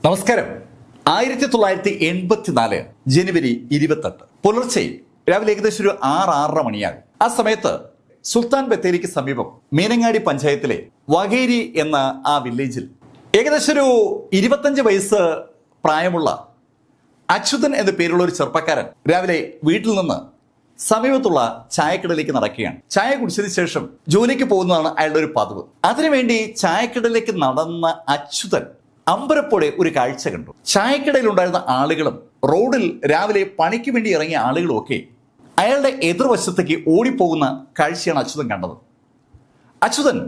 നമസ്കാരം. 1984 ജനുവരി 28 പുലർച്ചെ രാവിലെ ഏകദേശം ഒരു 6-6:30 മണിയാകും. ആ സമയത്ത് സുൽത്താൻ ബത്തേരിക്ക് സമീപം മീനങ്ങാടി പഞ്ചായത്തിലെ വകേരി എന്ന ആ വില്ലേജിൽ ഏകദേശം ഒരു 25 വയസ്സ് പ്രായമുള്ള അച്യുതൻ എന്ന പേരുള്ള ഒരു ചെറുപ്പക്കാരൻ രാവിലെ വീട്ടിൽ നിന്ന് സമീപത്തുള്ള ചായക്കടയിലേക്ക് നടക്കുകയാണ്. ചായ കുടിച്ചതിന് ശേഷം ജോലിക്ക് പോകുന്നതാണ് അയാളുടെ ഒരു പതിവ്. അതിനുവേണ്ടി ചായക്കടയിലേക്ക് നടന്ന അച്യുതൻ അമ്പരപ്പോടെ ഒരു കാഴ്ച കണ്ടു. ചായക്കടയിൽ ഉണ്ടായിരുന്ന ആളുകളും റോഡിൽ രാവിലെ പണിക്ക് വേണ്ടി ഇറങ്ങിയ ആളുകളും ഒക്കെ അയാളുടെ എതിർവശത്തേക്ക് ഓടിപ്പോകുന്ന കാഴ്ചയാണ് അച്യുതൻ കണ്ടത്. അച്യുതൻ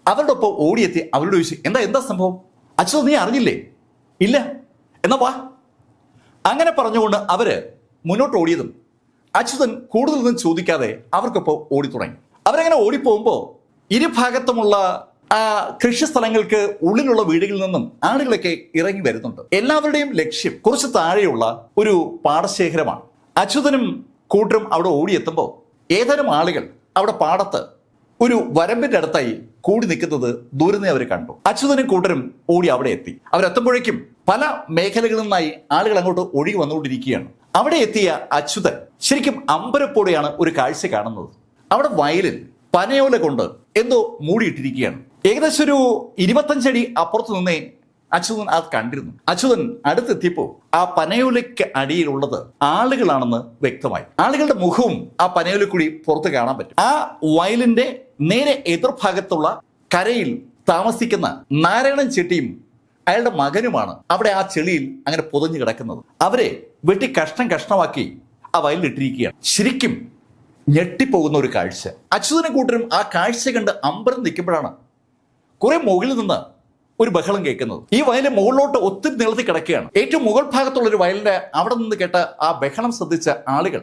അവരുടെ ഒപ്പം ഓടിയെത്തി അവരോട് ചോദിച്ചു, എന്താ സംഭവം? അച്യുതൻ, നീ അറിഞ്ഞില്ലേ? ഇല്ല, എന്നാ വാ. അങ്ങനെ പറഞ്ഞുകൊണ്ട് അവര് മുന്നോട്ട് ഓടിയതും അച്യുതൻ കൂടുതലൊന്നും ചോദിക്കാതെ അവർക്കൊപ്പം ഓടി തുടങ്ങി. അവരങ്ങനെ ഓടിപ്പോകുമ്പോൾ ഇരുഭാഗത്തുമുള്ള ആ കൃഷി സ്ഥലങ്ങൾക്ക് ഉള്ളിലുള്ള വീടുകളിൽ നിന്നും ആളുകളൊക്കെ ഇറങ്ങി വരുന്നുണ്ട്. എല്ലാവരുടെയും ലക്ഷ്യം കുറച്ച് താഴെയുള്ള ഒരു പാടശേഖരമാണ്. അച്യുതനും കൂട്ടരും അവിടെ ഓടിയെത്തുമ്പോൾ ഏതാനും ആളുകൾ അവിടെ പാടത്ത് ഒരു വരമ്പിന്റെ അടുത്തായി കൂടി നിൽക്കുന്നത് ദൂരെ നിന്ന് അവർ കണ്ടു. അച്യുതനും കൂട്ടരും ഓടി അവിടെ എത്തി. അവരെത്തുമ്പോഴേക്കും പല മേഖലകളിൽ നിന്നായി ആളുകൾ അങ്ങോട്ട് ഒഴുകി വന്നുകൊണ്ടിരിക്കുകയാണ്. അവിടെ എത്തിയ അച്യുതൻ ശരിക്കും അമ്പരപ്പോടെയാണ് ഒരു കാഴ്ച കാണുന്നത്. അവിടെ വയലിൽ പനയോല കൊണ്ട് എന്തോ മൂടിയിട്ടിരിക്കുകയാണ്. ഏകദേശം ഒരു 25 അടി അപ്പുറത്ത് നിന്നേ അച്യുതൻ അത് കണ്ടിരുന്നു. അച്യുതൻ അടുത്തെത്തിയപ്പോൾ ആ പനയോലയ്ക്ക് അടിയിലുള്ളത് ആളുകളാണെന്ന് വ്യക്തമായി. ആളുകളുടെ മുഖവും ആ പനയോല കൂടി പുറത്ത് കാണാൻ പറ്റും. ആ വയലിന്റെ നേരെ എതിർഭാഗത്തുള്ള കരയിൽ താമസിക്കുന്ന നാരായണൻ ചെട്ടിയും അയാളുടെ മകനുമാണ് അവിടെ ആ ചെളിയിൽ അങ്ങനെ പൊതഞ്ഞു കിടക്കുന്നത്. അവരെ വെട്ടി കഷ്ണമാക്കി ആ വയലിലിട്ടിരിക്കുകയാണ്. ശരിക്കും ഞെട്ടിപ്പോകുന്ന ഒരു കാഴ്ച. അച്യുതനും കൂട്ടരും ആ കാഴ്ച കണ്ട് അമ്പരം നിൽക്കുമ്പോഴാണ് കുറെ മുകളിൽ നിന്ന് ഒരു ബഹളം കേൾക്കുന്നത്. ഈ വയലിന്റെ മുകളിലോട്ട് ഒത്തിരി നീളത്തിൽ കിടക്കുകയാണ്. ഏറ്റവും മുകൾ ഭാഗത്തുള്ള ഒരു വയലിന്റെ അവിടെ നിന്ന് കേട്ട ആ ബഹളം ശ്രദ്ധിച്ച ആളുകൾ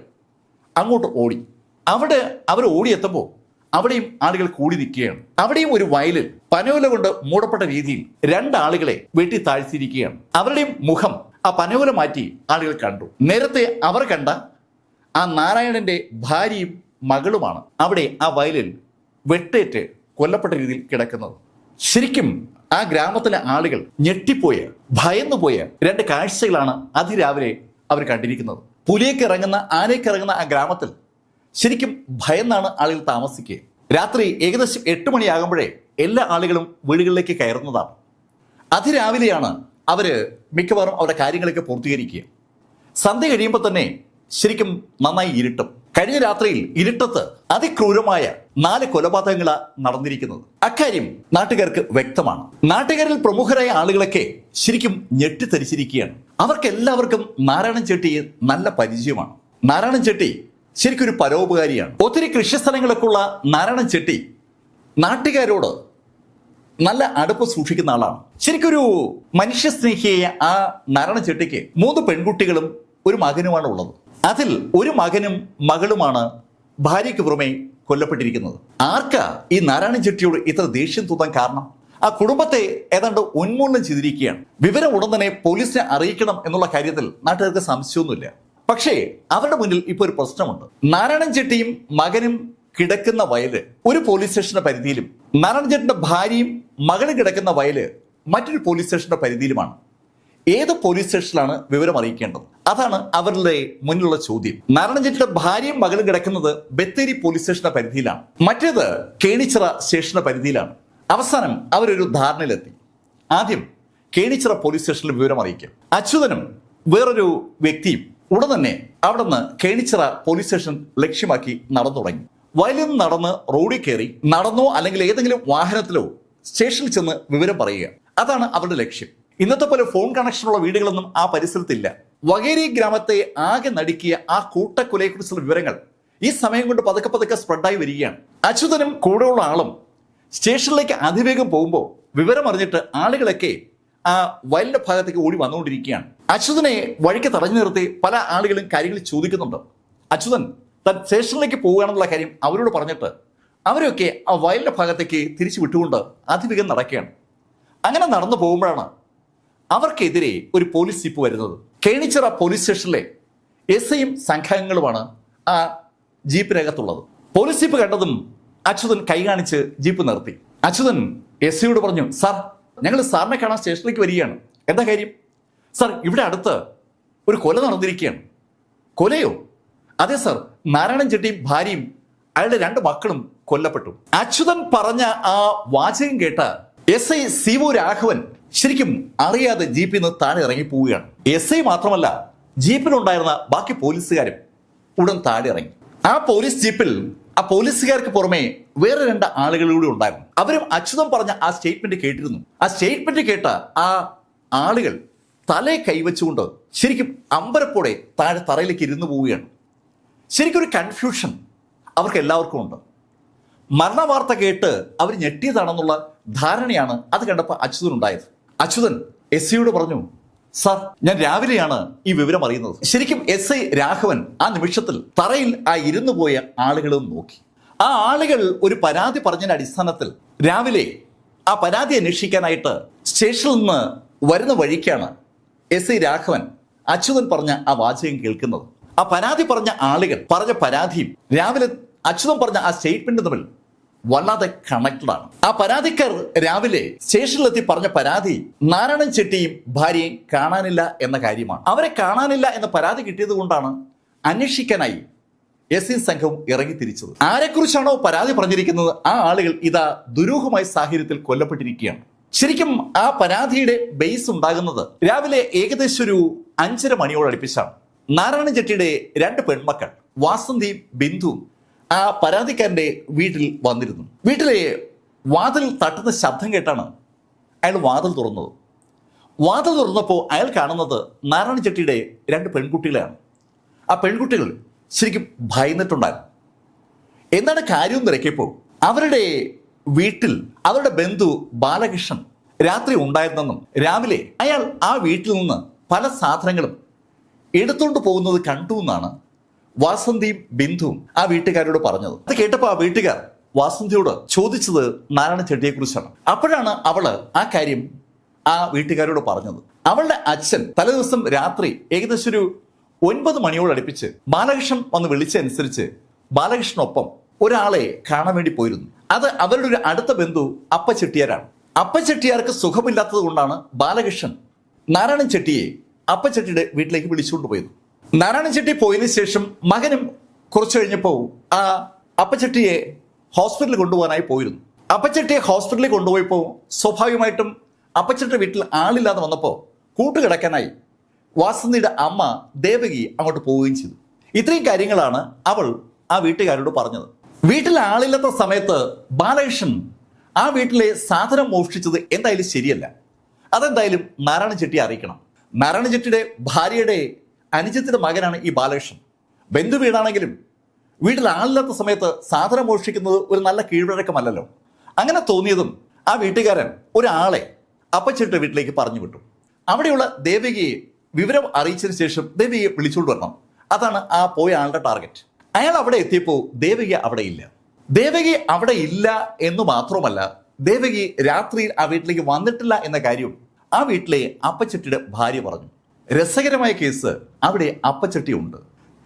അങ്ങോട്ട് ഓടി. അവിടെ അവർ ഓടിയെത്തുമ്പോൾ അവിടെയും ആളുകൾ കൂടി നിൽക്കുകയാണ്. അവിടെയും ഒരു വയലിൽ പനയോല കൊണ്ട് മൂടപ്പെട്ട രീതിയിൽ 2 ആളുകളെ വെട്ടി താഴ്ത്തിയിരിക്കുകയാണ്. അവരുടെയും മുഖം ആ പനയോല മാറ്റി ആളുകൾ കണ്ടു. നേരത്തെ അവർ കണ്ട ആ നാരായണന്റെ ഭാര്യയും മകളുമാണ് അവിടെ ആ വയലിൽ വെട്ടേറ്റ് കൊല്ലപ്പെട്ട രീതിയിൽ കിടക്കുന്നത്. ശരിക്കും ആ ഗ്രാമത്തിലെ ആളുകൾ ഞെട്ടിപ്പോയ ഭയന്നുപോയ 2 കാഴ്ചകളാണ് അതിരാവിലെ അവർ കണ്ടിരിക്കുന്നത്. പുലിയൊക്കെ ഇറങ്ങുന്ന ആനയൊക്കെ ഇറങ്ങുന്ന ആ ഗ്രാമത്തിൽ ശരിക്കും ഭയന്നാണ് ആളുകൾ താമസിക്കുക. രാത്രി ഏകദേശം 8 മണിയാകുമ്പോഴേ എല്ലാ ആളുകളും വീടുകളിലേക്ക് കയറുന്നതാണ്. അതിരാവിലെയാണ് അവര് മിക്കവാറും അവരുടെ കാര്യങ്ങളൊക്കെ പൂർത്തീകരിക്കുക. സന്ധ്യ കഴിയുമ്പോൾ തന്നെ ശരിക്കും നന്നായി ഇരുട്ടും. കഴിഞ്ഞ രാത്രിയിൽ ഇരുട്ടത്ത് അതിക്രൂരമായ 4 കൊലപാതകങ്ങളാണ് നടന്നിരിക്കുന്നത്. അക്കാര്യം നാട്ടുകാർക്ക് വ്യക്തമാണ്. നാട്ടുകാരിൽ പ്രമുഖരായ ആളുകളൊക്കെ ശരിക്കും ഞെട്ടിത്തരിച്ചിരിക്കുകയാണ്. അവർക്കെല്ലാവർക്കും നാരായണൻ ചെട്ടിയെ നല്ല പരിചയമാണ്. നാരായണൻ ചെട്ടി ശരിക്കും ഒരു പരോപകാരിയാണ്. ഒത്തിരി കൃഷിസ്ഥലങ്ങളൊക്കെ ഉള്ള നാരായണൻ ചെട്ടി നാട്ടുകാരോട് നല്ല അടുപ്പ് സൂക്ഷിക്കുന്ന ആളാണ്. ശരിക്കൊരു മനുഷ്യസ്നേഹിയായ ആ നാരായണൻ ചെട്ടിക്ക് 3 പെൺകുട്ടികളും ഒരു മകനുമാണ് ഉള്ളത്. അതിൽ ഒരു മകനും മകളുമാണ് ഭാര്യയ്ക്ക് പുറമെ കൊല്ലപ്പെട്ടിരിക്കുന്നത്. ആർക്കാ ഈ നാരായണൻ ചെട്ടിയോട് ഇത്ര ദേഷ്യം തോന്നാൻ കാരണം? ആ കുടുംബത്തെ ഏതാണ്ട് ഉന്മൂലനം ചെയ്തിരിക്കുകയാണ്. വിവരം ഉടൻ തന്നെ പോലീസിനെ അറിയിക്കണം എന്നുള്ള കാര്യത്തിൽ നാട്ടുകാർക്ക് സംശയമൊന്നുമില്ല. പക്ഷേ അവരുടെ മുന്നിൽ ഇപ്പോൾ ഒരു പ്രശ്നമുണ്ട്. നാരായണൻ ചെട്ടിയും മകനും കിടക്കുന്ന വയല് ഒരു പോലീസ് സ്റ്റേഷന്റെ പരിധിയിലും നാരായണൻ ചെട്ടിയുടെ ഭാര്യയും മകളും കിടക്കുന്ന വയല് മറ്റൊരു പോലീസ് സ്റ്റേഷന്റെ പരിധിയിലുമാണ്. ഏത് പോലീസ് സ്റ്റേഷനിലാണ് വിവരം അറിയിക്കേണ്ടത്? അതാണ് അവരുടെ മുന്നിലുള്ള ചോദ്യം. നാരായണൻ ചെട്ടിയുടെ ഭാര്യയും മകളും കിടക്കുന്നത് ബത്തേരി പോലീസ് സ്റ്റേഷന്റെ പരിധിയിലാണ്, മറ്റേത് കേണിച്ചിറ സ്റ്റേഷന്റെ പരിധിയിലാണ്. അവസാനം അവരൊരു ധാരണയിലെത്തി. ആദ്യം കേണിച്ചിറ പോലീസ് സ്റ്റേഷനിൽ വിവരം അറിയിക്കും. അച്യുതനും വേറൊരു വ്യക്തിയും ഉടൻ തന്നെ അവിടെ നിന്ന് കേണിച്ചിറ പോലീസ് സ്റ്റേഷൻ ലക്ഷ്യമാക്കി നടന്നു തുടങ്ങി. വയലിൽ നിന്ന് നടന്ന് റോഡിൽ കയറി നടന്നോ അല്ലെങ്കിൽ ഏതെങ്കിലും വാഹനത്തിലോ സ്റ്റേഷനിൽ ചെന്ന് വിവരം പറയുക. അതാണ് അവരുടെ ലക്ഷ്യം. ഇന്നത്തെ പോലെ ഫോൺ കണക്ഷനുള്ള വീടുകളൊന്നും ആ പരിസരത്തില്ല. വകേരി ഗ്രാമത്തെ ആകെ നടുക്കിയ ആ കൂട്ടക്കൊലയെക്കുറിച്ചുള്ള വിവരങ്ങൾ ഈ സമയം കൊണ്ട് പതുക്കെ സ്പ്രെഡായി വരികയാണ്. അച്യുതനും കൂടെയുള്ള ആളും സ്റ്റേഷനിലേക്ക് അതിവേഗം പോകുമ്പോൾ വിവരം അറിഞ്ഞിട്ട് ആളുകളൊക്കെ ആ വയലിന്റെ ഭാഗത്തേക്ക് ഓടി വന്നുകൊണ്ടിരിക്കുകയാണ്. അച്യുതനെ വഴിക്ക് തടഞ്ഞു നിർത്തി പല ആളുകളും കാര്യങ്ങൾ ചോദിക്കുന്നുണ്ട്. അച്യുതൻ താൻ സ്റ്റേഷനിലേക്ക് പോവുകയാണെന്നുള്ള കാര്യം അവരോട് പറഞ്ഞിട്ട് അവരൊക്കെ ആ വയലിന്റെ ഭാഗത്തേക്ക് തിരിച്ചു വിട്ടുകൊണ്ട് അതിവേഗം നടക്കുകയാണ്. അങ്ങനെ നടന്നു പോകുമ്പോഴാണ് അവർക്കെതിരെ ഒരു പോലീസ് ജീപ്പ് വരുന്നത്. കേണിച്ചിറ പോലീസ് സ്റ്റേഷനിലെ SIയും സംഘങ്ങളുമാണ് ആ ജീപ്പിനകത്തുള്ളത്. പോലീസ് ജീപ്പ് കണ്ടതും അച്യുതൻ കൈ കാണിച്ച് ജീപ്പ് നിർത്തി. അച്യുതൻ SIയോട് പറഞ്ഞു, സാർ, ഞങ്ങൾ സാറിനെ കാണാൻ സ്റ്റേഷനിലേക്ക് വരികയാണ്. എന്താ കാര്യം? സർ, ഇവിടെ അടുത്ത് ഒരു കൊല നടന്നിരിക്കുകയാണ്. കൊലയോ? അതെ സർ, നാരായണൻ ചെട്ടിയും ഭാര്യയും അയാളുടെ 2 മക്കളും കൊല്ലപ്പെട്ടു. അച്യുതൻ പറഞ്ഞ ആ വാചകം കേട്ട എസ് ഐ സിവു രാഘവൻ ശരിക്കും അറിയാതെ ജീപ്പിൽ നിന്ന് താഴെ ഇറങ്ങി പോവുകയാണ്. എസ് ഐ മാത്രമല്ല, ജീപ്പിലുണ്ടായിരുന്ന ബാക്കി പോലീസുകാരും ഉടൻ താഴെ ഇറങ്ങി. ആ പോലീസ് ജീപ്പിൽ ആ പോലീസുകാർക്ക് പുറമെ വേറെ 2 ആളുകൾ കൂടി ഉണ്ടായിരുന്നു. അവരും അച്യുതൻ പറഞ്ഞ ആ സ്റ്റേറ്റ്മെന്റ് കേട്ടിരുന്നു. ആ സ്റ്റേറ്റ്മെന്റ് കേട്ട ആ ആളുകൾ തലയെ കൈവച്ചുകൊണ്ട് ശരിക്കും അമ്പരപ്പോടെ താഴെ തറയിലേക്ക് ഇരുന്നു പോവുകയാണ്. ശരിക്കും ഒരു കൺഫ്യൂഷൻ അവർക്ക് എല്ലാവർക്കും ഉണ്ട്. മരണവാർത്ത കേട്ട് അവർ ഞെട്ടിയതാണെന്നുള്ള ധാരണയാണ് അത് കണ്ടപ്പോൾ അച്യുതൻ ഉണ്ടായത്. അച്യുതൻ എസ് ഐയോട് പറഞ്ഞു, സാർ, ഞാൻ രാവിലെയാണ് ഈ വിവരം അറിയുന്നത്. ശരിക്കും എസ് ഐ രാഘവൻ ആ നിമിഷത്തിൽ തറയിൽ ആ ഇരുന്നു പോയ ആളുകളും നോക്കി. ആ ആളുകൾ ഒരു പരാതി പറഞ്ഞതിന്റെ അടിസ്ഥാനത്തിൽ രാവിലെ ആ പരാതി അന്വേഷിക്കാനായിട്ട് സ്റ്റേഷനിൽ നിന്ന് വരുന്ന വഴിക്കാണ് എസ് ഐ രാഘവൻ അച്യുതൻ പറഞ്ഞ ആ വാചകം കേൾക്കുന്നത്. ആ പരാതി പറഞ്ഞ ആളുകൾ പറഞ്ഞ പരാതിയും രാവിലെ അച്യുതൻ പറഞ്ഞ ആ സ്റ്റേറ്റ്മെന്റ് തമ്മിൽ വല്ലാതെ കണക്റ്റഡ് ആണ്. ആ പരാതിക്കാർ രാവിലെ സ്റ്റേഷനിലെത്തി പറഞ്ഞ പരാതി നാരായണൻ ചെട്ടിയും ഭാര്യയും കാണാനില്ല എന്ന കാര്യമാണ്. അവരെ കാണാനില്ല എന്ന പരാതി കിട്ടിയത് കൊണ്ടാണ് അന്വേഷിക്കാനായി എസ് ഐ സംഘം ഇറങ്ങി തിരിച്ചത്. ആരെക്കുറിച്ചാണോ പരാതി പറഞ്ഞിരിക്കുന്നത് ആ ആളുകൾ ഇതാ ദുരൂഹമായ സാഹചര്യത്തിൽ കൊല്ലപ്പെട്ടിരിക്കുകയാണ്. ശരിക്കും ആ പരാതിയുടെ ബേസ് ഉണ്ടാകുന്നത് രാവിലെ ഏകദേശം ഒരു 5:30 മണിയോടടുപ്പിച്ചാണ്. നാരായണൻ ചെട്ടിയുടെ 2 പെൺമക്കൾ വാസന്തിയും ബിന്ദുവും ആ പരാതിക്കാരന്റെ വീട്ടിൽ വന്നിരുന്നു. വീട്ടിലെ വാതിൽ തട്ടുന്ന ശബ്ദം കേട്ടാണ് അയാൾ വാതിൽ തുറന്നത്. വാതിൽ തുറന്നപ്പോൾ അയാൾ കാണുന്നത് നാരായണൻ ചെട്ടിയുടെ 2 പെൺകുട്ടികളെയാണ്. ആ പെൺകുട്ടികൾ ശരിക്കും ഭയന്നിട്ടുണ്ടായിരുന്നു. എന്താണ് കാര്യം തിരക്കിയപ്പോൾ അവരുടെ വീട്ടിൽ അവരുടെ ബന്ധു ബാലകൃഷ്ണൻ രാത്രി ഉണ്ടായിരുന്നെന്നും രാവിലെ അയാൾ ആ വീട്ടിൽ നിന്ന് പല സാധനങ്ങളും എടുത്തുകൊണ്ട് പോകുന്നത് കണ്ടു എന്നാണ് വാസന്തിയും ബിന്ദുവും ആ വീട്ടുകാരോട് പറഞ്ഞത്. അത് കേട്ടപ്പോൾ ആ വീട്ടുകാർ വാസന്തിയോട് ചോദിച്ചത് നാരായണൻ ചെട്ടിയെ കുറിച്ചാണ്. അപ്പോഴാണ് അവള് ആ കാര്യം ആ വീട്ടുകാരോട് പറഞ്ഞത്. അവളുടെ അച്ഛൻ തലേദിവസം രാത്രി ഏകദേശം ഒരു 9 മണിയോടടുപ്പിച്ച് ബാലകൃഷ്ണൻ വന്ന് വിളിച്ചനുസരിച്ച് ബാലകൃഷ്ണനൊപ്പം ഒരാളെ കാണാൻ വേണ്ടി പോയിരുന്നു. അത് അവരുടെ ഒരു അടുത്ത ബന്ധു അപ്പച്ചെട്ടിയാരാണ്. അപ്പച്ചെട്ടിയാർക്ക് സുഖമില്ലാത്തത് കൊണ്ടാണ് ബാലകൃഷ്ണൻ നാരായണൻ ചെട്ടിയെ അപ്പച്ചെട്ടിയുടെ വീട്ടിലേക്ക് വിളിച്ചുകൊണ്ട് പോയത്. നാരായണൻ ചെട്ടി പോയതിനു ശേഷം മകനും കുറച്ചു കഴിഞ്ഞപ്പോൾ ആ അപ്പച്ചെട്ടിയെ ഹോസ്പിറ്റലിൽ കൊണ്ടുപോകാനായി പോയിരുന്നു. അപ്പച്ചെട്ടിയെ ഹോസ്പിറ്റലിൽ കൊണ്ടുപോയപ്പോൾ സ്വാഭാവികമായിട്ടും അപ്പച്ചെട്ടിയുടെ വീട്ടിൽ ആളില്ലാതെ വന്നപ്പോൾ കൂട്ടുകിടക്കാനായി വാസന്തിയുടെ അമ്മ ദേവകി അങ്ങോട്ട് പോവുകയും ചെയ്തു. ഇത്രയും കാര്യങ്ങളാണ് അവൾ ആ വീട്ടുകാരോട് പറഞ്ഞത്. വീട്ടിൽ ആളില്ലാത്ത സമയത്ത് ബാലകൃഷ്ണൻ ആ വീട്ടിലെ സാധനം മോഷ്ടിച്ചത് എന്തായാലും ശരിയല്ല. അതെന്തായാലും നാരായണൻ ചെട്ടിയെ അറിയിക്കണം. നാരായണൻ ചെട്ടിയുടെ ഭാര്യയുടെ അനുജത്തിന്റെ മകനാണ് ഈ ബാലകൃഷ്ണൻ. ബന്ധു വീടാണെങ്കിലും വീട്ടിൽ ആളില്ലാത്ത സമയത്ത് സാധനം മോഷ്ടിക്കുന്നത് ഒരു നല്ല കീഴ്വഴക്കമല്ലല്ലോ. അങ്ങനെ തോന്നിയതും ആ വീട്ടുകാരൻ ഒരാളെ അപ്പച്ചെട്ടിയുടെ വീട്ടിലേക്ക് പറഞ്ഞു വിട്ടു. അവിടെയുള്ള ദേവകിയെ വിവരം അറിയിച്ചതിന് ശേഷം ദേവകിയെ വിളിച്ചുകൊണ്ട് വരണം. അതാണ് ആ പോയ ആളുടെ ടാർഗറ്റ്. അയാൾ അവിടെ എത്തിയപ്പോൾ ദേവകി അവിടെ ഇല്ല. ദേവകി അവിടെ ഇല്ല എന്ന് മാത്രമല്ല, ദേവകി രാത്രിയിൽ ആ വീട്ടിലേക്ക് വന്നിട്ടില്ല എന്ന കാര്യം ആ വീട്ടിലെ അപ്പച്ചെട്ടിയുടെ ഭാര്യ പറഞ്ഞു. രസകരമായ കേസ്, അവിടെ അപ്പച്ചെട്ടി ഉണ്ട്,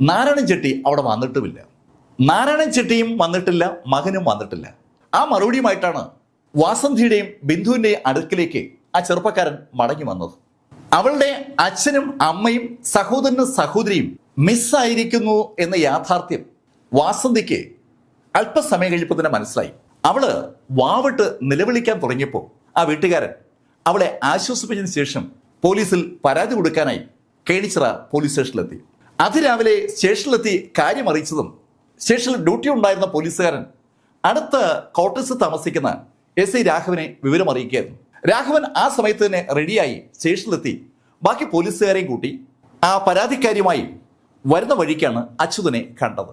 നാരായണൻ ചെട്ടി അവിടെ വന്നിട്ടുമില്ല. നാരായണൻ ചെട്ടിയും വന്നിട്ടില്ല, മകനും വന്നിട്ടില്ല. ആ മറുപടിയുമായിട്ടാണ് വാസന്തിയുടെയും ബിന്ദുവിന്റെയും അടുക്കിലേക്ക് ആ ചെറുപ്പക്കാരൻ മടങ്ങി വന്നത്. അവളുടെ അച്ഛനും അമ്മയും സഹോദരനും സഹോദരിയും മിസ്സായിരിക്കുന്നു എന്ന യാഥാർത്ഥ്യം വാസന്തിക്ക് അല്പസമയം കഴിഞ്ഞപ്പോൾ തന്നെ മനസ്സിലായി. അവള് വാവിട്ട് നിലവിളിക്കാൻ തുടങ്ങിയപ്പോൾ ആ വീട്ടുകാരൻ അവളെ ആശ്വസിപ്പിച്ചതിന് ശേഷം പോലീസിൽ പരാതി കൊടുക്കാനായി കേണിച്ചിറ പോലീസ് സ്റ്റേഷനിലെത്തി. അതിരാവിലെ സ്റ്റേഷനിലെത്തി കാര്യം അറിയിച്ചതും സ്റ്റേഷനിൽ ഡ്യൂട്ടി ഉണ്ടായിരുന്ന പോലീസുകാരൻ അടുത്ത ക്വാർട്ടേഴ്സിൽ താമസിക്കുന്ന എസ് ഐ രാഘവനെ വിവരം അറിയിക്കുകയായിരുന്നു. രാഘവൻ ആ സമയത്ത് തന്നെ റെഡിയായി സ്റ്റേഷനിലെത്തി ബാക്കി പോലീസുകാരെയും കൂട്ടി ആ പരാതിക്കാരിയുമായി വരുന്ന വഴിക്കാണ് അച്യുതനെ കണ്ടത്.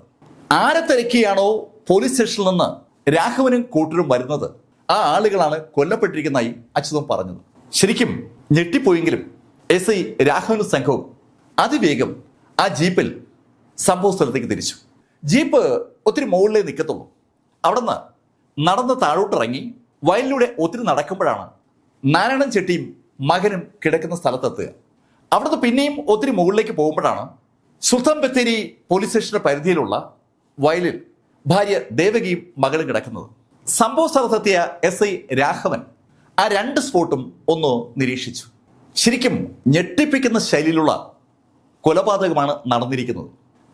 ആരെ തിരക്കിയാണോ പോലീസ് സ്റ്റേഷനിൽ നിന്ന് രാഘവനും കൂട്ടരും വരുന്നത്, ആ ആളുകളാണ് കൊല്ലപ്പെട്ടിരിക്കുന്നതായി അച്യുതൻ പറഞ്ഞത്. ശരിക്കും ഞെട്ടിപ്പോയെങ്കിലും എസ് ഐ രാഘവനും സംഘവും അതിവേഗം ആ ജീപ്പിൽ സംഭവ സ്ഥലത്തേക്ക് തിരിച്ചു. ജീപ്പ് ഒത്തിരി മുകളിലേ നിൽക്കത്തുള്ളൂ. അവിടെ നിന്ന് നടന്ന് താഴോട്ടിറങ്ങി വയലിലൂടെ ഒത്തിരി നടക്കുമ്പോഴാണ് നാരായണൻ ചെട്ടിയും മകനും കിടക്കുന്ന സ്ഥലത്തെത്തുക. അവിടുന്ന് പിന്നെയും ഒത്തിരി മുകളിലേക്ക് പോകുമ്പോഴാണ് സുൽത്താൻ ബത്തേരി പോലീസ് സ്റ്റേഷന്റെ പരിധിയിലുള്ള വയലിൽ ഭാര്യ ദേവകിയും മകളും കിടക്കുന്നത്. സംഭവ സ്ഥലത്തെത്തിയ എസ് ഐ രാഘവൻ ആ 2 സ്പോട്ടും ഒന്ന് നിരീക്ഷിച്ചു. ശരിക്കും ഞെട്ടിപ്പിക്കുന്ന ശൈലിയിലുള്ള കൊലപാതകമാണ് നടന്നിരിക്കുന്നത്.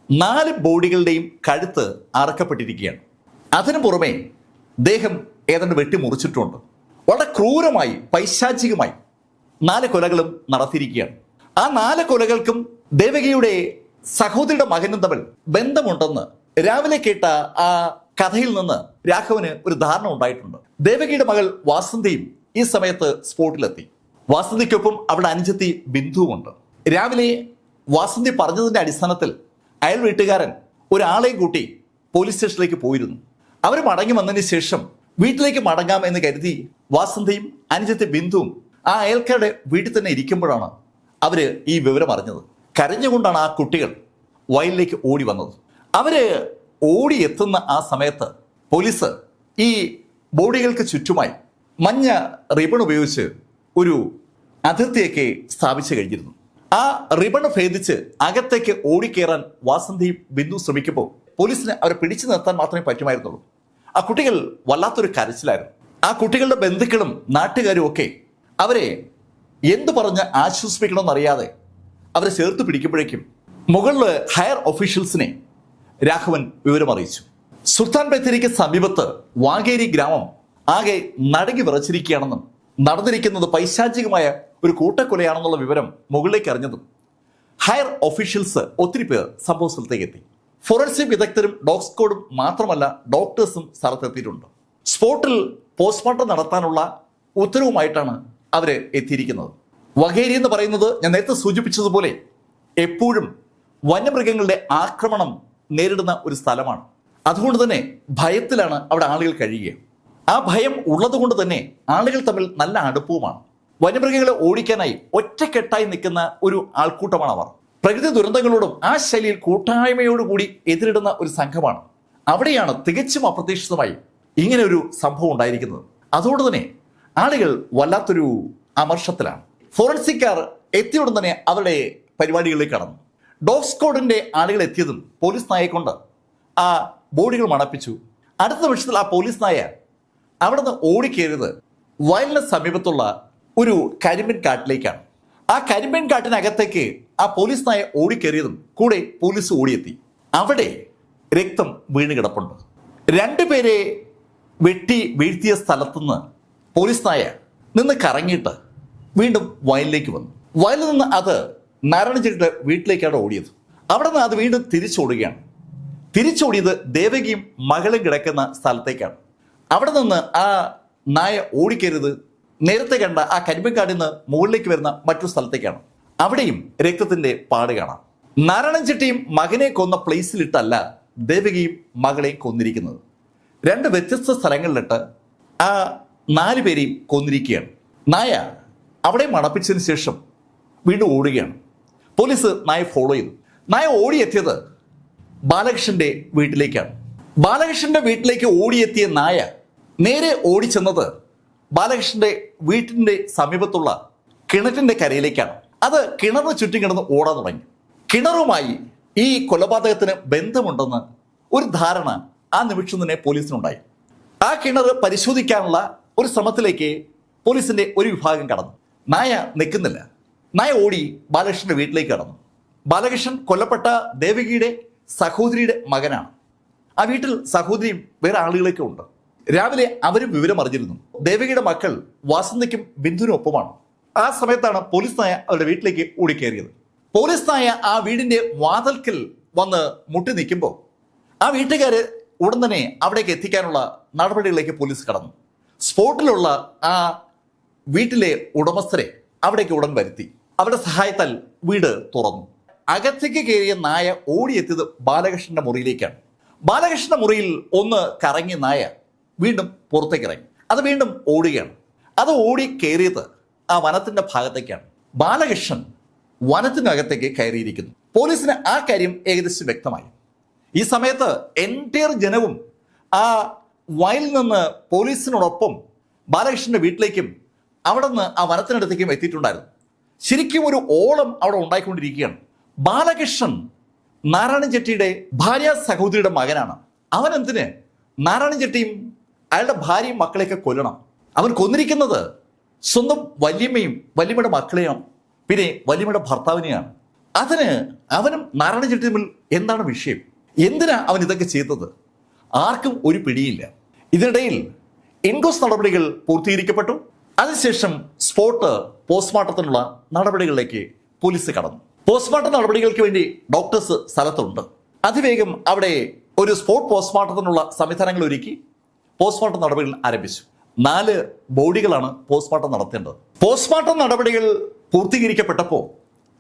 4 ബോഡികളുടെയും കഴുത്ത് അറക്കപ്പെട്ടിരിക്കുകയാണ്. അതിനു പുറമെ ദേഹം ഏതാണ്ട് വെട്ടിമുറിച്ചിട്ടുണ്ട്. വളരെ ക്രൂരമായി പൈശാചികമായി 4 കൊലകളും നടത്തിയിരിക്കുകയാണ്. ആ 4 കൊലകൾക്കും ദേവകിയുടെ സഹോദരിയുടെ മകനും തമ്മിൽ ബന്ധമുണ്ടെന്ന് രാവിലെ കേട്ട ആ കഥയിൽ നിന്ന് രാഘവന് ഒരു ധാരണ ഉണ്ടായിട്ടുണ്ട്. ദേവകിയുടെ മകൾ വാസന്തിയും ഈ സമയത്ത് സ്പോട്ടിലെത്തി. വാസന്തിക്കൊപ്പം അവിടെ അനുജത്തി ബിന്ദുവുമുണ്ട്. രാവിലെ വാസന്തി പറഞ്ഞതിന്റെ അടിസ്ഥാനത്തിൽ അയൽ വീട്ടുകാരൻ ഒരാളെയും കൂട്ടി പോലീസ് സ്റ്റേഷനിലേക്ക് പോയിരുന്നു. അവർ മടങ്ങി വന്നതിന് ശേഷം വീട്ടിലേക്ക് മടങ്ങാം എന്ന് കരുതി വാസന്തിയും അനുജത്തി ബിന്ദുവും ആ അയൽക്കാരുടെ വീട്ടിൽ തന്നെ ഇരിക്കുമ്പോഴാണ് അവര് ഈ വിവരം അറിഞ്ഞത്. കരഞ്ഞുകൊണ്ടാണ് ആ കുട്ടികൾ വയലിലേക്ക് ഓടി വന്നത്. അവര് ഓടി എത്തുന്ന ആ സമയത്ത് പോലീസ് ഈ ബോഡികൾക്ക് ചുറ്റുമായി മഞ്ഞ റിബൺ ഉപയോഗിച്ച് ഒരു അതിർത്തിയൊക്കെ സ്ഥാപിച്ചു കഴിഞ്ഞിരുന്നു. ആ റിബൺ ഭേദിച്ച് അകത്തേക്ക് ഓടിക്കേറാൻ വാസന്തിയും ബിന്ദു ശ്രമിക്കുമ്പോൾ പോലീസിന് അവരെ പിടിച്ചു നിർത്താൻ മാത്രമേ പറ്റുമായിരുന്നുള്ളൂ. ആ കുട്ടികൾ വല്ലാത്തൊരു കരച്ചിലായിരുന്നു. ആ കുട്ടികളുടെ ബന്ധുക്കളും നാട്ടുകാരും ഒക്കെ അവരെ എന്തു പറഞ്ഞ് ആശ്വസിപ്പിക്കണമെന്നറിയാതെ അവരെ ചേർത്ത് പിടിക്കുമ്പോഴേക്കും മുകളിൽ ഹയർ ഒഫീഷ്യൽസിനെ രാഘവൻ വിവരമറിയിച്ചു. സുൽത്താൻ ബത്തേരിക്ക് സമീപത്ത് വാഗേരി ഗ്രാമം ആകെ നടുങ്ങി വിറച്ചിരിക്കുകയാണെന്നും നടന്നിരിക്കുന്നത് പൈശാചികമായ ഒരു കൂട്ടക്കൊലയാണെന്നുള്ള വിവരം മുകളിലേക്ക് അറിഞ്ഞതും ഹയർ ഒഫീഷ്യൽസ് ഒത്തിരി പേർ സംഭവ സ്ഥലത്തേക്ക് എത്തി. ഫോറൻസിക് വിദഗ്ധരും ഡോഗ് സ്ക്വാഡും മാത്രമല്ല ഡോക്ടേഴ്സും സ്ഥലത്തെത്തിയിട്ടുണ്ട്. സ്പോട്ടിൽ പോസ്റ്റ്മോർട്ടം നടത്താനുള്ള ഉത്തരവുമായിട്ടാണ് അവർ എത്തിയിരിക്കുന്നത്. വഗേരി എന്ന് പറയുന്നത് ഞാൻ നേരത്തെ സൂചിപ്പിച്ചതുപോലെ എപ്പോഴും വന്യമൃഗങ്ങളുടെ ആക്രമണം നേരിടുന്ന ഒരു സ്ഥലമാണ്. അതുകൊണ്ട് തന്നെ ഭയത്തിലാണ് അവിടെ ആളുകൾ കഴിയുക. ആ ഭയം ഉള്ളതുകൊണ്ട് തന്നെ ആളുകൾ തമ്മിൽ നല്ല അടുപ്പവുമാണ്. വന്യമൃഗങ്ങളെ ഓടിക്കാനായി ഒറ്റക്കെട്ടായി നിൽക്കുന്ന ഒരു ആൾക്കൂട്ടമാണ് അവർ. പ്രകൃതി ദുരന്തങ്ങളോടും ആ ശൈലിയിൽ കൂട്ടായ്മയോടുകൂടി എതിരിടുന്ന ഒരു സംഘമാണ്. അവിടെയാണ് തികച്ചും അപ്രതീക്ഷിതമായി ഇങ്ങനെ ഒരു സംഭവം ഉണ്ടായിരിക്കുന്നത്. അതുകൊണ്ട് തന്നെ ആളുകൾ വല്ലാത്തൊരു അമർഷത്തിലാണ്. ഫോറൻസിക്കാർ എത്തിയുടൻ തന്നെ അവരുടെ പരിപാടികളിലേക്ക് കടന്നു. ഡോഗ് സ്ക്വാഡിന്റെ ആളുകൾ എത്തിയതും പോലീസ് നായയെ കൊണ്ട് ആ ബോഡികൾ മണപ്പിച്ചു. അടുത്ത നിമിഷത്തിൽ ആ പോലീസ് നായ അവിടെ നിന്ന് ഓടിക്കയറിയത് വയലിന് സമീപത്തുള്ള ഒരു കരിമ്പിൻ കാട്ടിലേക്കാണ്. ആ കരിമ്പിൻ കാട്ടിനകത്തേക്ക് ആ പോലീസ് നായ ഓടിക്കയറിയതും കൂടെ പോലീസ് ഓടിയെത്തി. അവിടെ രക്തം വീണ് കിടപ്പുണ്ട്. 2 പേരെ വെട്ടി വീഴ്ത്തിയ സ്ഥലത്തുനിന്ന് പോലീസ് നായ നിന്ന് കറങ്ങിയിട്ട് വീണ്ടും വയലിലേക്ക് വന്നു. വയലിൽ നിന്ന് അത് നാരായണചേട്ടിയുടെ വീട്ടിലേക്കാണ് ഓടിയത്. അവിടെ നിന്ന് അത് വീണ്ടും തിരിച്ചോടുകയാണ്. തിരിച്ചോടിയത് ദേവകിയും മകളും കിടക്കുന്ന സ്ഥലത്തേക്കാണ്. അവിടെ നിന്ന് ആ നായ ഓടിക്കരുത് നേരത്തെ കണ്ട ആ കരിമ്പിൻകാടിൽ നിന്ന് മുകളിലേക്ക് വരുന്ന മറ്റൊരു സ്ഥലത്തേക്കാണ്. അവിടെയും രക്തത്തിന്റെ പാട് കാണാം. നാരായണൻ ചെട്ടിയും മകനെ കൊന്ന പ്ലേസിലിട്ടല്ല ദേവകിയും മകളെയും കൊന്നിരിക്കുന്നത്. 2 വ്യത്യസ്ത സ്ഥലങ്ങളിലിട്ട് ആ 4 പേരെയും കൊന്നിരിക്കുകയാണ്. നായ അവിടെ മണപ്പിച്ചതിന് ശേഷം വീണ്ടും ഓടുകയാണ്. പോലീസ് നായ ഫോളോ ചെയ്തു. നായ ഓടിയെത്തിയത് ബാലകൃഷ്ണന്റെ വീട്ടിലേക്കാണ്. ബാലകൃഷ്ണന്റെ വീട്ടിലേക്ക് ഓടിയെത്തിയ നായ നേരെ ഓടിച്ചെന്നത് ബാലകൃഷ്ണന്റെ വീട്ടിന്റെ സമീപത്തുള്ള കിണറ്റിന്റെ കരയിലേക്കാണ്. അത് കിണറിന് ചുറ്റും കിടന്ന് ഓടാൻ തുടങ്ങി. കിണറുമായി ഈ കൊലപാതകത്തിന് ബന്ധമുണ്ടെന്ന് ഒരു ധാരണ ആ നിമിഷം തന്നെ പോലീസിനുണ്ടായി. ആ കിണർ പരിശോധിക്കാനുള്ള ഒരു ശ്രമത്തിലേക്ക് പോലീസിന്റെ ഒരു വിഭാഗം കടന്നു. നായ നിൽക്കുന്നില്ല. നായ ഓടി ബാലകൃഷ്ണന്റെ വീട്ടിലേക്ക് കടന്നു. ബാലകൃഷ്ണൻ കൊല്ലപ്പെട്ട ദേവകിയുടെ സഹോദരിയുടെ മകനാണ്. ആ വീട്ടിൽ സഹോദരിയും വേറെ ആളുകളൊക്കെ ഉണ്ട്. രാവിലെ അവരും വിവരം അറിഞ്ഞിരുന്നു. ദേവകിയുടെ മക്കൾ വാസന്തിക്കും ബിന്ദുവിനും ഒപ്പമാണ്. ആ സമയത്താണ് പോലീസ് നായ അവരുടെ വീട്ടിലേക്ക് ഓടിക്കയറിയത്. പോലീസ് നായ ആ വീടിന്റെ വാതിൽക്കൽ വന്ന് മുട്ടി നിൽക്കുമ്പോൾ ആ വീട്ടുകാരെ ഉടൻ തന്നെ അവിടേക്ക് എത്തിക്കാനുള്ള നടപടികളിലേക്ക് പോലീസ് കടന്നു. സ്പോട്ടിലുള്ള ആ വീട്ടിലെ ഉടമസ്ഥരെ അവിടേക്ക് ഉടൻ വരുത്തി. അവരുടെ സഹായത്താൽ വീട് തുറന്നു. അകത്തേക്ക് കയറിയ നായ ഓടിയെത്തിയത് ബാലകൃഷ്ണന്റെ മുറിയിലേക്കാണ്. ബാലകൃഷ്ണന്റെ മുറിയിൽ ഒന്ന് കറങ്ങിയ നായ വീണ്ടും പുറത്തേക്ക് ഇറങ്ങി. അത് വീണ്ടും ഓടുകയാണ്. അത് ഓടി കയറിയത് ആ വനത്തിന്റെ ഭാഗത്തേക്കാണ്. ബാലകൃഷ്ണൻ വനത്തിനകത്തേക്ക് കയറിയിരിക്കുന്നു. പോലീസിന് ആ കാര്യം ഏകദേശം വ്യക്തമായി. ഈ സമയത്ത് എൻറ്റയർ ജനവും ആ വയലിൽ നിന്ന് പോലീസിനോടൊപ്പം ബാലകൃഷ്ണന്റെ വീട്ടിലേക്കും അവിടെ നിന്ന് ആ വനത്തിനടുത്തേക്കും എത്തിയിട്ടുണ്ടായിരുന്നു. ശരിക്കും ഒരു ഓളം അവിടെ ഉണ്ടായിക്കൊണ്ടിരിക്കുകയാണ്. ബാലകൃഷ്ണൻ നാരായണൻ ചെട്ടിയുടെ ഭാര്യ സഹോദരിയുടെ മകനാണ്. അവൻ എന്തിന് നാരായണൻ ചെട്ടിയും അയാളുടെ ഭാര്യയും മക്കളെയൊക്കെ കൊല്ലണം? അവൻ കൊന്നിരിക്കുന്നത് സ്വന്തം വല്യമ്മയും വല്യമ്മയുടെ മക്കളെയും പിന്നെ വല്യമ്മയുടെ ഭർത്താവിനെയാണ്. അതിന് അവനും നാരായണ ചെട്ടി തമ്മിൽ എന്താണ് വിഷയം? എന്തിനാ അവൻ ഇതൊക്കെ ചെയ്തത്? ആർക്കും ഒരു പിടിയില്ല. ഇതിനിടയിൽ ഇൻക്വസ്റ്റ് നടപടികൾ പൂർത്തീകരിക്കപ്പെട്ടു. അതിനുശേഷം സ്പോട്ട് പോസ്റ്റ്മോർട്ടത്തിനുള്ള നടപടികളിലേക്ക് പോലീസ് കടന്നു. പോസ്റ്റ്മോർട്ടം നടപടികൾക്ക് വേണ്ടി ഡോക്ടേഴ്സ് സ്ഥലത്തുണ്ട്. അതിവേഗം അവിടെ ഒരു സ്പോട്ട് പോസ്റ്റ്മോർട്ടത്തിനുള്ള സംവിധാനങ്ങൾ ഒരുക്കി പോസ്റ്റ്മോർട്ടം നടപടികൾ ആരംഭിച്ചു. 4 ബോഡികളാണ് പോസ്റ്റ്മോർട്ടം നടത്തേണ്ടത്. പോസ്റ്റ്മോർട്ടം നടപടികൾ പൂർത്തീകരിക്കപ്പെട്ടപ്പോൾ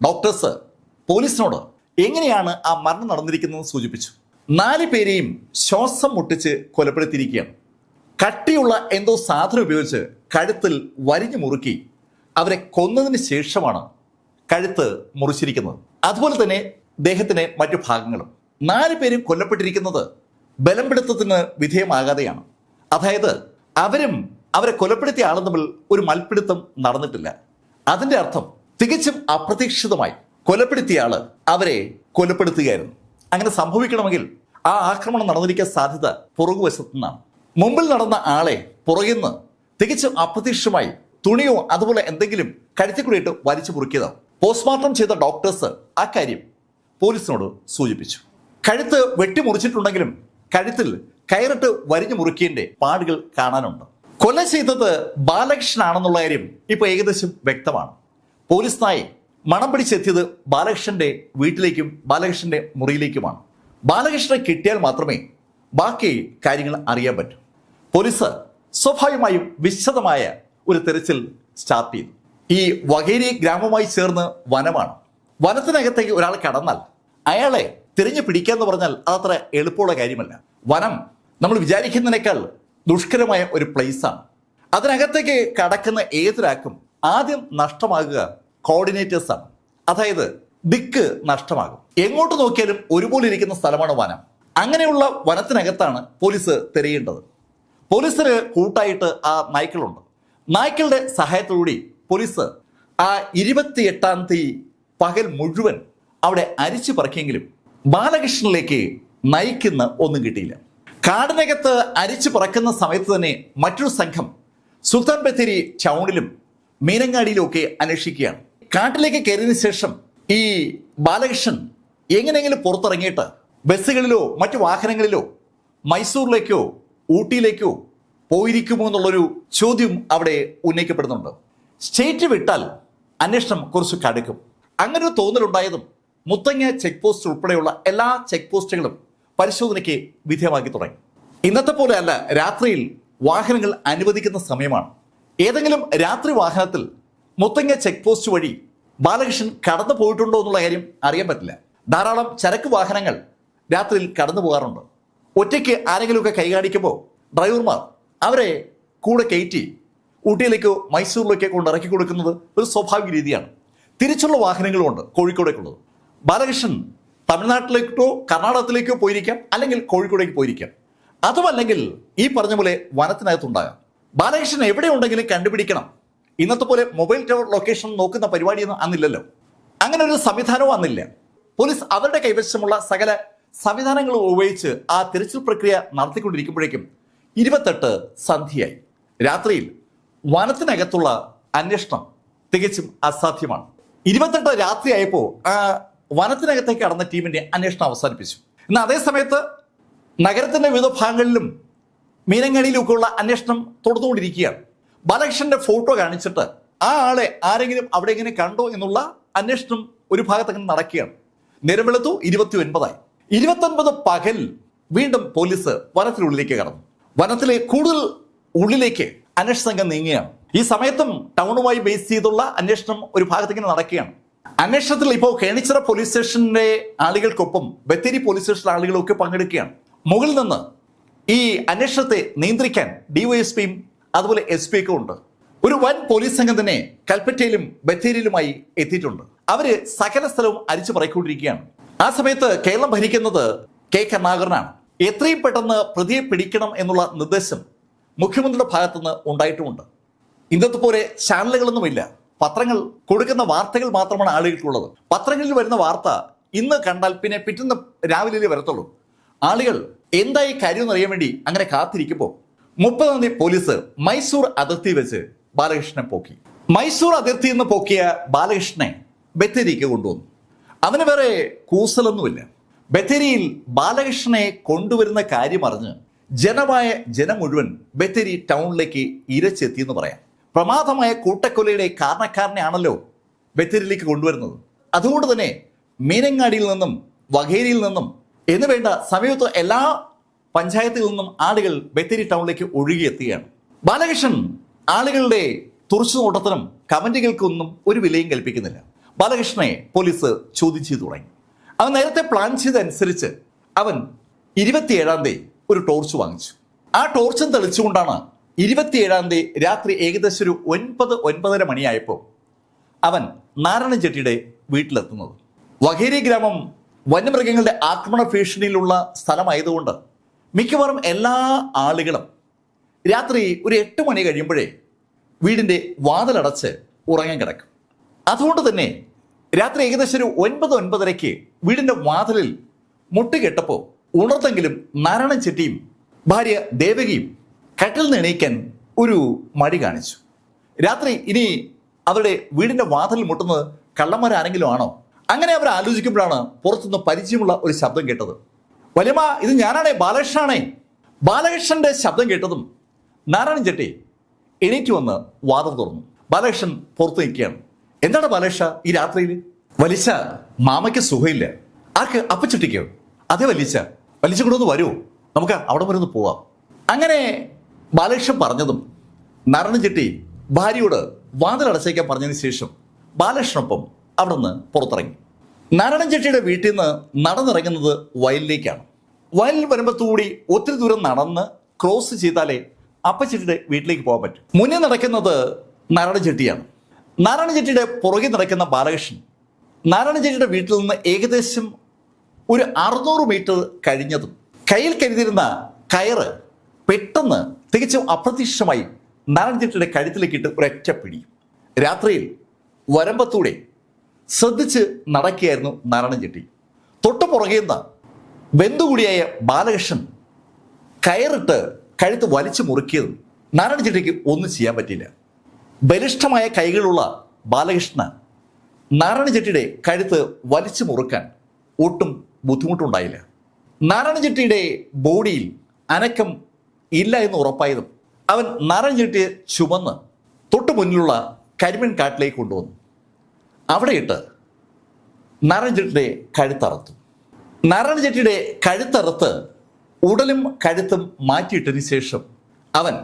ഡോക്ടേഴ്സ് പോലീസിനോട് എങ്ങനെയാണ് ആ മരണം നടന്നിരിക്കുന്നതെന്ന് സൂചിപ്പിച്ചു. 4 പേരെയും ശ്വാസം മുട്ടിച്ച് കൊലപ്പെടുത്തിയിരിക്കുകയാണ്. കട്ടിയുള്ള എന്തോ സാധനം ഉപയോഗിച്ച് കഴുത്തിൽ വരിഞ്ഞു മുറുക്കി അവരെ കൊന്നതിന് ശേഷമാണ് കഴുത്ത് മുറിച്ചിരിക്കുന്നത്. അതുപോലെ തന്നെ ദേഹത്തിന്റെ മറ്റു ഭാഗങ്ങളും. 4 പേരും കൊല്ലപ്പെട്ടിരിക്കുന്നത് ബലംപിടുത്തത്തിന് വിധേയമാകാതെയാണ്. അതായത് അവരും അവരെ കൊലപ്പെടുത്തിയ ആളും തമ്മിൽ ഒരു മൽപ്പിടുത്തം നടന്നിട്ടില്ല. അതിന്റെ അർത്ഥം തികച്ചും അപ്രതീക്ഷിതമായി കൊലപ്പെടുത്തിയ ആള് അവരെ കൊലപ്പെടുത്തുകയായിരുന്നു. അങ്ങനെ സംഭവിക്കണമെങ്കിൽ ആ ആക്രമണം നടന്നിരിക്കാൻ സാധ്യത പുറകുവശത്തു നിന്നാണ്. മുമ്പിൽ നടന്ന ആളെ പുറകിൽ നിന്ന് തികച്ചും അപ്രതീക്ഷിതമായി തുണിയോ അതുപോലെ എന്തെങ്കിലും കഴുത്തിൽ കൂടിയിട്ട് വലിച്ചു മുറുക്കിയതാണ്. പോസ്റ്റ്മോർട്ടം ചെയ്ത ഡോക്ടേഴ്സ് ആ കാര്യം പോലീസിനോട് സൂചിപ്പിച്ചു. കഴുത്ത് വെട്ടിമുറിച്ചിട്ടുണ്ടെങ്കിലും കഴുത്തിൽ കയറിട്ട് വരിഞ്ഞു മുറുക്കിയതിന്റെ പാടുകൾ കാണാനുണ്ട്. കൊല ചെയ്തത് ബാലകൃഷ്ണനാണെന്നുള്ള കാര്യം ഇപ്പൊ ഏകദേശം വ്യക്തമാണ്. പോലീസ് നായി മണം പിടിച്ചെത്തിയത് ബാലകൃഷ്ണന്റെ വീട്ടിലേക്കും ബാലകൃഷ്ണന്റെ മുറിയിലേക്കുമാണ്. ബാലകൃഷ്ണനെ കിട്ടിയാൽ മാത്രമേ ബാക്കി കാര്യങ്ങൾ അറിയാൻ പറ്റൂ. പോലീസ് സ്വാഭാവികമായും വിശദമായ ഒരു തെരച്ചിൽ സ്റ്റാർട്ട് ചെയ്തു. ഈ വകേരി ഗ്രാമവുമായി ചേർന്ന് വനമാണ്. വനത്തിനകത്തേക്ക് ഒരാൾ കടന്നാൽ അയാളെ തിരിഞ്ഞു പിടിക്കാന്ന് പറഞ്ഞാൽ അതത്ര എളുപ്പമുള്ള കാര്യമല്ല. വനം നമ്മൾ വിചാരിക്കുന്നതിനേക്കാൾ ദുഷ്കരമായ ഒരു പ്ലേസാണ്. അതിനകത്തേക്ക് കടക്കുന്ന ഏതൊരാൾക്കും ആദ്യം നഷ്ടമാകുക കോർഡിനേറ്റേഴ്സാണ്. അതായത് ദിക്ക് നഷ്ടമാകും. എങ്ങോട്ട് നോക്കിയാലും ഒരുപോലെ ഇരിക്കുന്ന സ്ഥലമാണ് വനം. അങ്ങനെയുള്ള വനത്തിനകത്താണ് പോലീസ് തിരയേണ്ടത്. പോലീസിന് കൂട്ടായിട്ട് ആ നായ്ക്കളുണ്ട്. നായ്ക്കളുടെ സഹായത്തോടുകൂടി പോലീസ് ആ 28-ാം തീയതി പകൽ മുഴുവൻ അവിടെ അരിച്ചു പറക്കിയെങ്കിലും ബാലകൃഷ്ണനിലേക്ക് നയിക്കുന്ന ഒന്നും കിട്ടിയില്ല. കാടിനകത്ത് അരിച്ചു പറക്കുന്ന സമയത്ത് തന്നെ മറ്റൊരു സംഘം സുൽത്താൻ ബത്തേരി ടൗണിലും മീനങ്ങാടിയിലും ഒക്കെ അന്വേഷിക്കുകയാണ്. കാട്ടിലേക്ക് കയറിയതിനു ശേഷം ഈ ബാലകൃഷ്ണൻ എങ്ങനെയെങ്കിലും പുറത്തിറങ്ങിയിട്ട് ബസ്സുകളിലോ മറ്റു വാഹനങ്ങളിലോ മൈസൂറിലേക്കോ ഊട്ടിയിലേക്കോ പോയിരിക്കുമോ എന്നുള്ളൊരു ചോദ്യം അവിടെ ഉന്നയിക്കപ്പെടുന്നുണ്ട്. സ്റ്റേറ്റ് വിട്ടാൽ അന്വേഷണം കുറച്ച് കടുക്കും. അങ്ങനെ ഒരു തോന്നലുണ്ടായതും മുത്തങ്ങ ചെക്ക് പോസ്റ്റ് ഉൾപ്പെടെയുള്ള എല്ലാ ചെക്ക് പോസ്റ്റുകളും പരിശോധനയ്ക്ക് വിധേയമാക്കി തുടങ്ങി. ഇന്നത്തെ പോലെ അല്ല രാത്രിയിൽ വാഹനങ്ങൾ അനുവദിക്കുന്ന സമയമാണ്. ഏതെങ്കിലും രാത്രി വാഹനത്തിൽ മുത്തങ്ങ ചെക്ക് പോസ്റ്റ് വഴി ബാലകൃഷ്ണൻ കടന്നു പോയിട്ടുണ്ടോ എന്നുള്ള കാര്യം അറിയാൻ പറ്റില്ല. ധാരാളം ചരക്ക് വാഹനങ്ങൾ രാത്രിയിൽ കടന്നു പോകാറുണ്ട്. ഒറ്റയ്ക്ക് ആരെങ്കിലുമൊക്കെ കൈ കാണിക്കുമ്പോൾ ഡ്രൈവർമാർ അവരെ കൂടെ കയറ്റി ഊട്ടിയിലേക്കോ മൈസൂരിലേക്കോ കൊണ്ട് ഇറക്കി കൊടുക്കുന്നത് ഒരു സ്വാഭാവിക രീതിയാണ്. തിരിച്ചുള്ള വാഹനങ്ങളുമുണ്ട് കോഴിക്കോടേക്കുള്ളത്. ബാലകൃഷ്ണൻ തമിഴ്നാട്ടിലേക്കോ കർണാടകത്തിലേക്കോ പോയിരിക്കാം, അല്ലെങ്കിൽ കോഴിക്കോടേക്ക് പോയിരിക്കാം. അതുമല്ലെങ്കിൽ ഈ പറഞ്ഞ പോലെ വനത്തിനകത്തുണ്ടാകാം. ബാലകൃഷ്ണൻ എവിടെ ഉണ്ടെങ്കിലും കണ്ടുപിടിക്കണം. ഇന്നത്തെ പോലെ മൊബൈൽ ടവർ ലൊക്കേഷൻ നോക്കുന്ന പരിപാടിയൊന്നും അന്നില്ലല്ലോ. അങ്ങനെ ഒരു സംവിധാനവും അന്നില്ല. പോലീസ് അവരുടെ കൈവശമുള്ള സകല സംവിധാനങ്ങളും ഉപയോഗിച്ച് ആ തിരച്ചിൽ പ്രക്രിയ നടത്തിക്കൊണ്ടിരിക്കുമ്പോഴേക്കും 28 സന്ധ്യയായി. രാത്രിയിൽ വനത്തിനകത്തുള്ള അന്വേഷണം തികച്ചും അസാധ്യമാണ്. 28 രാത്രിയായപ്പോൾ ആ വനത്തിനകത്തേക്ക് കടന്ന ടീമിന്റെ അന്വേഷണം അവസാനിപ്പിച്ചു. എന്നാൽ അതേ സമയത്ത് നഗരത്തിന്റെ വിവിധ ഭാഗങ്ങളിലും മീനങ്ങാടിയിലുമൊക്കെ ഉള്ള അന്വേഷണം തുടർന്നുകൊണ്ടിരിക്കുകയാണ്. ബാലകൃഷ്ണന്റെ ഫോട്ടോ കാണിച്ചിട്ട് ആ ആളെ ആരെങ്കിലും അവിടെ എങ്ങനെ കണ്ടോ എന്നുള്ള അന്വേഷണം ഒരു ഭാഗത്തങ്ങനെ നടക്കുകയാണ്. നേരം വെളുത്തു 29ആയി. 29 പകൽ വീണ്ടും പോലീസ് വനത്തിനുള്ളിലേക്ക് കടന്നു. വനത്തിലെ കൂടുതൽ ഉള്ളിലേക്ക് അന്വേഷണ സംഘം നീങ്ങുകയാണ്. ഈ സമയത്തും ടൗണുമായി ബേസ് ചെയ്തുള്ള അന്വേഷണം ഒരു ഭാഗത്തേക്ക് നടക്കുകയാണ്. അന്വേഷണത്തിൽ ഇപ്പോൾ കേണിച്ചിറ പോലീസ് സ്റ്റേഷന്റെ ആളുകൾക്കൊപ്പം ബത്തേരി പോലീസ് സ്റ്റേഷനിലെ ആളുകളൊക്കെ പങ്കെടുക്കുകയാണ്. മുകളിൽ നിന്ന് ഈ അന്വേഷണത്തെ നിയന്ത്രിക്കാൻ ഡിവൈഎസ്പിയും അതുപോലെ SP ഒക്കെ ഉണ്ട്. ഒരു വൻ പോലീസ് സംഘം തന്നെ കൽപ്പറ്റയിലും ബത്തേരിയിലുമായി എത്തിയിട്ടുണ്ട്. അവര് സകല സ്ഥലവും അരിച്ചു പറയിക്കൊണ്ടിരിക്കുകയാണ്. ആ സമയത്ത് കേരളം ഭരിക്കുന്നത് K. കരുണാകരനാണ്. എത്രയും പെട്ടെന്ന് പ്രതിയെ പിടിക്കണം എന്നുള്ള നിർദ്ദേശം മുഖ്യമന്ത്രിയുടെ ഭാഗത്തുനിന്ന് ഉണ്ടായിട്ടുമുണ്ട്. ഇന്നത്തെ പോലെ ചാനലുകളൊന്നുമില്ല. പത്രങ്ങൾ കൊടുക്കുന്ന വാർത്തകൾ മാത്രമാണ് ആളുകൾക്കുള്ളത്. പത്രങ്ങളിൽ വരുന്ന വാർത്ത ഇന്ന് കണ്ടാൽ പിന്നെ പിറ്റേന്ന് രാവിലെ വരത്തുള്ളൂ. ആളുകൾ എന്തായി കാര്യം എന്നറിയാൻ വേണ്ടി അങ്ങനെ കാത്തിരിക്കുമ്പോൾ 30-ാം തീയതി പോലീസ് മൈസൂർ അതിർത്തി വെച്ച് ബാലകൃഷ്ണനെ പോക്കി. മൈസൂർ അതിർത്തിയിൽ നിന്ന് പോക്കിയ ബാലകൃഷ്ണനെ ബത്തേരിക്ക് കൊണ്ടുവന്നു. അവന് വേറെ കൂസലൊന്നുമില്ല. ബത്തേരിയിൽ ബാലകൃഷ്ണനെ കൊണ്ടുവരുന്ന കാര്യം അറിഞ്ഞ് ജനം മുഴുവൻ ബത്തേരി ടൗണിലേക്ക് ഇരച്ചെത്തിയെന്ന് പറയാം. പ്രമാദമായ കൂട്ടക്കൊലയുടെ കാരണക്കാരനെയാണല്ലോ ബത്തേരിയിലേക്ക് കൊണ്ടുവരുന്നത്. അതുകൊണ്ട് തന്നെ മീനങ്ങാടിയിൽ നിന്നും വഘേരിയിൽ നിന്നും എന്ന് വേണ്ട സമീപത്ത് എല്ലാ പഞ്ചായത്തിൽ നിന്നും ആളുകൾ ബത്തേരി ടൗണിലേക്ക് ഒഴുകിയെത്തുകയാണ്. ബാലകൃഷ്ണൻ ആളുകളുടെ തുറച്ചുനോട്ടത്തിനും കമന്റുകൾക്കൊന്നും ഒരു വിലയും കൽപ്പിക്കുന്നില്ല. ബാലകൃഷ്ണനെ പോലീസ് ചോദ്യം ചെയ്തു തുടങ്ങി. അവൻ നേരത്തെ പ്ലാൻ ചെയ്തനുസരിച്ച് അവൻ 27-ാം തീയതി ഒരു ടോർച്ച് വാങ്ങിച്ചു. ആ ടോർച്ചും തെളിച്ചുകൊണ്ടാണ് 27-ാം തീയതി രാത്രി ഏകദേശം ഒരു 9-9:30 മണിയായപ്പോൾ അവൻ നാരായണൻ ചെട്ടിയുടെ വീട്ടിലെത്തുന്നത്. വഘേരി ഗ്രാമം വന്യമൃഗങ്ങളുടെ ആക്രമണ ഭീഷണിയിലുള്ള സ്ഥലമായതുകൊണ്ട് മിക്കവാറും എല്ലാ ആളുകളും രാത്രി ഒരു 8 മണി കഴിയുമ്പോഴേ വീടിൻ്റെ വാതിലടച്ച് ഉറങ്ങാൻ കിടക്കും. അതുകൊണ്ട് തന്നെ രാത്രി ഏകദേശം ഒരു 9-9:30 വീടിൻ്റെ വാതിലിൽ മുട്ടുകെട്ടപ്പോൾ ഉണർത്തെങ്കിലും നാരായണൻ ചെട്ടിയും ഭാര്യ ദേവകിയും കട്ടിൽ നിന്ന് എണീക്കാൻ ഒരു മടി കാണിച്ചു. രാത്രി ഇനി അവരുടെ വീടിൻ്റെ വാതിലിൽ മുട്ടുന്നത് കള്ളന്മാരാരെങ്കിലും ആണോ? അങ്ങനെ അവർ ആലോചിക്കുമ്പോഴാണ് പുറത്തുനിന്ന് പരിചയമുള്ള ഒരു ശബ്ദം കേട്ടത്. വലിയമ്മ, ഇത് ഞാനാണേ, ബാലകൃഷ്ണനാണേ. ബാലകൃഷ്ണന്റെ ശബ്ദം കേട്ടതും നാരായണൻ ചെട്ടി എണീറ്റ് വന്ന് വാതിൽ തുറന്നു. ബാലകൃഷ്ണൻ പുറത്ത് നിൽക്കുകയാണ്. എന്താണ് ബാലകൃഷ്ണ ഈ രാത്രിയിൽ? വലിച്ച, മാമയ്ക്ക് സുഖമില്ല. ആർക്ക്? അപ്പച്ചട്ടിക്കോ? അതേ വലിച്ച കൂടെ ഒന്ന് വരുമോ? നമുക്ക് അവിടെ വരെ ഒന്ന് പോവാം. അങ്ങനെ ബാലകൃഷ്ണൻ പറഞ്ഞതും നാരായണൻ ചെട്ടി ഭാര്യയോട് വാതിൽ അടച്ചേക്കാൻ പറഞ്ഞതിന് ശേഷം ബാലകൃഷ്ണനൊപ്പം അവിടെ നിന്ന് പുറത്തിറങ്ങി. നാരായണൻ ചെട്ടിയുടെ വീട്ടിൽ നിന്ന് നടന്നിറങ്ങുന്നത് വയലിലേക്കാണ്. വയലിൽ വരുമ്പോഴത്തൂടി ഒത്തിരി ദൂരം നടന്ന് ക്രോസ് ചെയ്താലേ അപ്പച്ചെട്ടിയുടെ വീട്ടിലേക്ക് പോകാൻ പറ്റും. മുന്നേ നടക്കുന്നത് നാരായണൻ ചെട്ടിയാണ്. നാരായണൻ ചെട്ടിയുടെ പുറകെ നടക്കുന്ന ബാലകൃഷ്ണൻ നാരായണൻ ചെട്ടിയുടെ വീട്ടിൽ നിന്ന് ഏകദേശം ഒരു 600 മീറ്റർ കഴിഞ്ഞതും കയ്യിൽ കരുതിയിരുന്ന കയറ് പെട്ടെന്ന് തികച്ചും അപ്രതീക്ഷിതമായി നാരായണൻ ചെട്ടിയുടെ കഴുത്തിലേക്കിട്ട് ഒരൊറ്റ പിടി. രാത്രിയിൽ വരമ്പത്തൂടെ ശ്രദ്ധിച്ച് നടക്കുകയായിരുന്നു നാരായണൻ ചെട്ടി. തൊട്ടു പുറകെന്ന് ബന്ധുകൂടിയായ ബാലകൃഷ്ണൻ കയറിട്ട് കഴുത്ത് വലിച്ചു മുറുക്കിയതും നാരായണൻ ചെട്ടിക്ക് ഒന്നും ചെയ്യാൻ പറ്റിയില്ല. ബലിഷ്ഠമായ കൈകളുള്ള ബാലകൃഷ്ണൻ നാരായണൻ ചെട്ടിയുടെ കഴുത്ത് വലിച്ചു മുറുക്കാൻ ഒട്ടും ബുദ്ധിമുട്ടുണ്ടായില്ല. നാരായണൻ ചെട്ടിയുടെ ബോഡിയിൽ അനക്കം ഇല്ല എന്ന് ഉറപ്പായതും അവൻ നാരായണൻ ചെട്ടിയെ ചുമന്ന് തൊട്ടു മുന്നിലുള്ള കരിമൺ കാട്ടിലേക്ക് കൊണ്ടുവന്നു. അവിടെയിട്ട് നാരായണൻ ചെട്ടിയുടെ കഴുത്തറുത്തു. നാരായണൻ ചെട്ടിയുടെ കഴുത്തറുത്ത് ഉടലും കഴുത്തും മാറ്റിയിട്ടതിന് ശേഷം അവൻ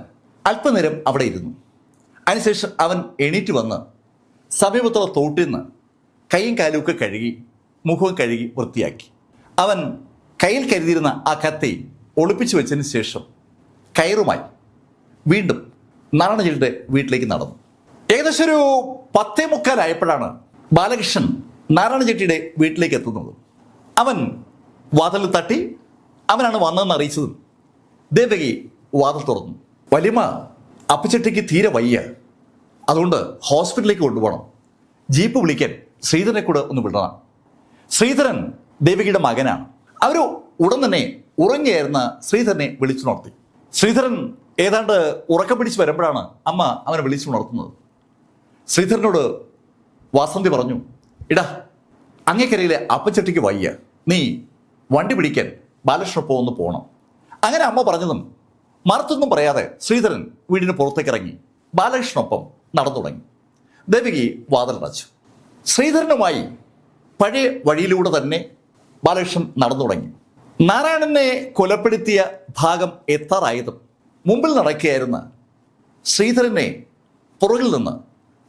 അല്പനേരം അവിടെ ഇരുന്നു. അതിനുശേഷം അവൻ എണീറ്റ് വന്ന് സമീപത്തുള്ള തോട്ടിൽ നിന്ന് കൈയും കാലുമൊക്കെ കഴുകി മുഖവും കഴുകി വൃത്തിയാക്കി. അവൻ കയ്യിൽ കരുതിയിരുന്ന ആ കത്തി ഒളിപ്പിച്ചു വെച്ചതിന് ശേഷം കയറുമായി വീണ്ടും നാരായണൻ ചെട്ടിയുടെ വീട്ടിലേക്ക് നടന്നു. ഏകദേശം ഒരു 10:45 ബാലകൃഷ്ണൻ നാരായണൻ ചെട്ടിയുടെ വീട്ടിലേക്ക് എത്തുന്നത്. അവൻ വാതിൽ തട്ടി. അവനാണ് വന്നതെന്ന് അറിയിച്ചതും ദേവകി വാതിൽ തുറന്നു. വലിയമ്മ, അപ്പച്ചട്ടിക്ക് തീരെ വയ്യ, അതുകൊണ്ട് ഹോസ്പിറ്റലിലേക്ക് കൊണ്ടുപോകണം. ജീപ്പ് വിളിക്കാൻ ശ്രീധരനെ കൂടെ ഒന്ന് വിടണം. ശ്രീധരൻ ദേവകിയുടെ മകനാണ്. അവർ ഉടൻ തന്നെ ഉറങ്ങിയായിരുന്ന ശ്രീധരനെ വിളിച്ചുണർത്തി. ശ്രീധരൻ ഏതാണ്ട് ഉറക്കം പിടിച്ച് വരുമ്പോഴാണ് അമ്മ അവനെ വിളിച്ചുണർത്തുന്നത്. ശ്രീധരനോട് വാസന്തി പറഞ്ഞു, ഇടാ, അങ്ങേക്കരയിലെ അപ്പച്ചട്ടിക്ക് വയ്യ, നീ വണ്ടി പിടിക്കാൻ ബാലകൃഷ്ണനൊപ്പം ഒന്ന് പോകണം. അങ്ങനെ അമ്മ പറഞ്ഞതും മറുത്തൊന്നും പറയാതെ ശ്രീധരൻ വീടിന് പുറത്തേക്ക് ഇറങ്ങി ബാലകൃഷ്ണനൊപ്പം നടന്നു തുടങ്ങി. ദേവകി വാതിലടച്ചു. ശ്രീധരനുമായി പഴയ വഴിയിലൂടെ തന്നെ ബാലകൃഷ്ണൻ നടന്നു തുടങ്ങി. നാരായണനെ കൊലപ്പെടുത്തിയ ഭാഗം എത്താറായതും മുമ്പിൽ നടക്കുകയായിരുന്ന ശ്രീധരനെ പുറകിൽ നിന്ന്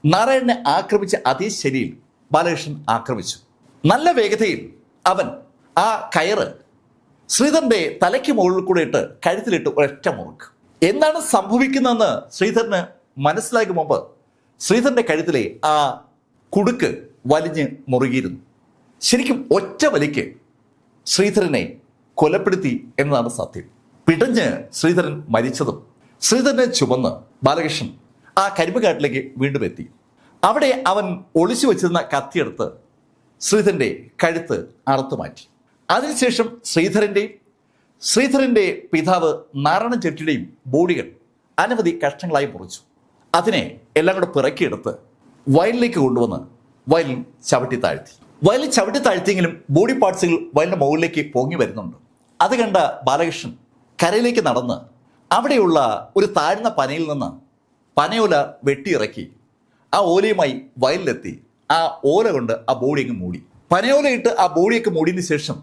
നാരായണനെ ആക്രമിച്ച അതേ ശൈലിയിൽ ബാലകൃഷ്ണൻ ആക്രമിച്ചു. നല്ല വേഗതയിൽ അവൻ ആ കയറ് ശ്രീധരന്റെ തലയ്ക്ക് മുകളിൽ കൂടെ ഇട്ട് കഴുത്തിലിട്ട് ഒരൊറ്റ മുറുക്ക്. എന്താണ് സംഭവിക്കുന്നതെന്ന് ശ്രീധരന് മനസ്സിലാക്കും മുമ്പ് ശ്രീധരന്റെ കഴുത്തിലെ ആ കുടുക്ക് വലിഞ്ഞ് മുറുകിയിരുന്നു. ശരിക്കും ഒറ്റ വലിക്ക് ശ്രീധരനെ കൊലപ്പെടുത്തി എന്നതാണ് സത്യം. പിടഞ്ഞ് ശ്രീധരൻ മരിച്ചതും ശ്രീധരനെ ചുമന്ന് ബാലകൃഷ്ണൻ ആ കരിമ്പുകാട്ടിലേക്ക് വീണ്ടും എത്തി. അവിടെ അവൻ ഒളിച്ചു വെച്ചിരുന്ന കത്തിയെടുത്ത് ശ്രീധരന്റെ കഴുത്ത് അറുത്തു മാറ്റി. അതിനുശേഷം ശ്രീധരന്റെ പിതാവ് നാരായണൻ ചെട്ടിയുടെയും ബോഡികൾ അനവധി കഷ്ണങ്ങളായി മുറിച്ചു. അതിനെ എല്ലാം കൂടെ പിറക്കിയെടുത്ത് വയലിലേക്ക് കൊണ്ടുവന്ന് വയലിൽ ചവിട്ടി താഴ്ത്തി. വയലിൽ ചവിട്ടി താഴ്ത്തിയെങ്കിലും ബോഡി പാർട്സുകൾ വയലിൻ്റെ മുകളിലേക്ക് പൊങ്ങി വരുന്നുണ്ട്. അത് കണ്ട ബാലകൃഷ്ണൻ കരയിലേക്ക് നടന്ന് അവിടെയുള്ള ഒരു താഴ്ന്ന പനയിൽ നിന്ന് പനയോല വെട്ടിയിറക്കി ആ ഓലയുമായി വയലിലെത്തി ആ ഓല കൊണ്ട് ആ ബോഡിയൊക്കെ മൂടി. പനയോലയിട്ട് ആ ബോഡിയൊക്കെ മൂടിയതിന് ശേഷം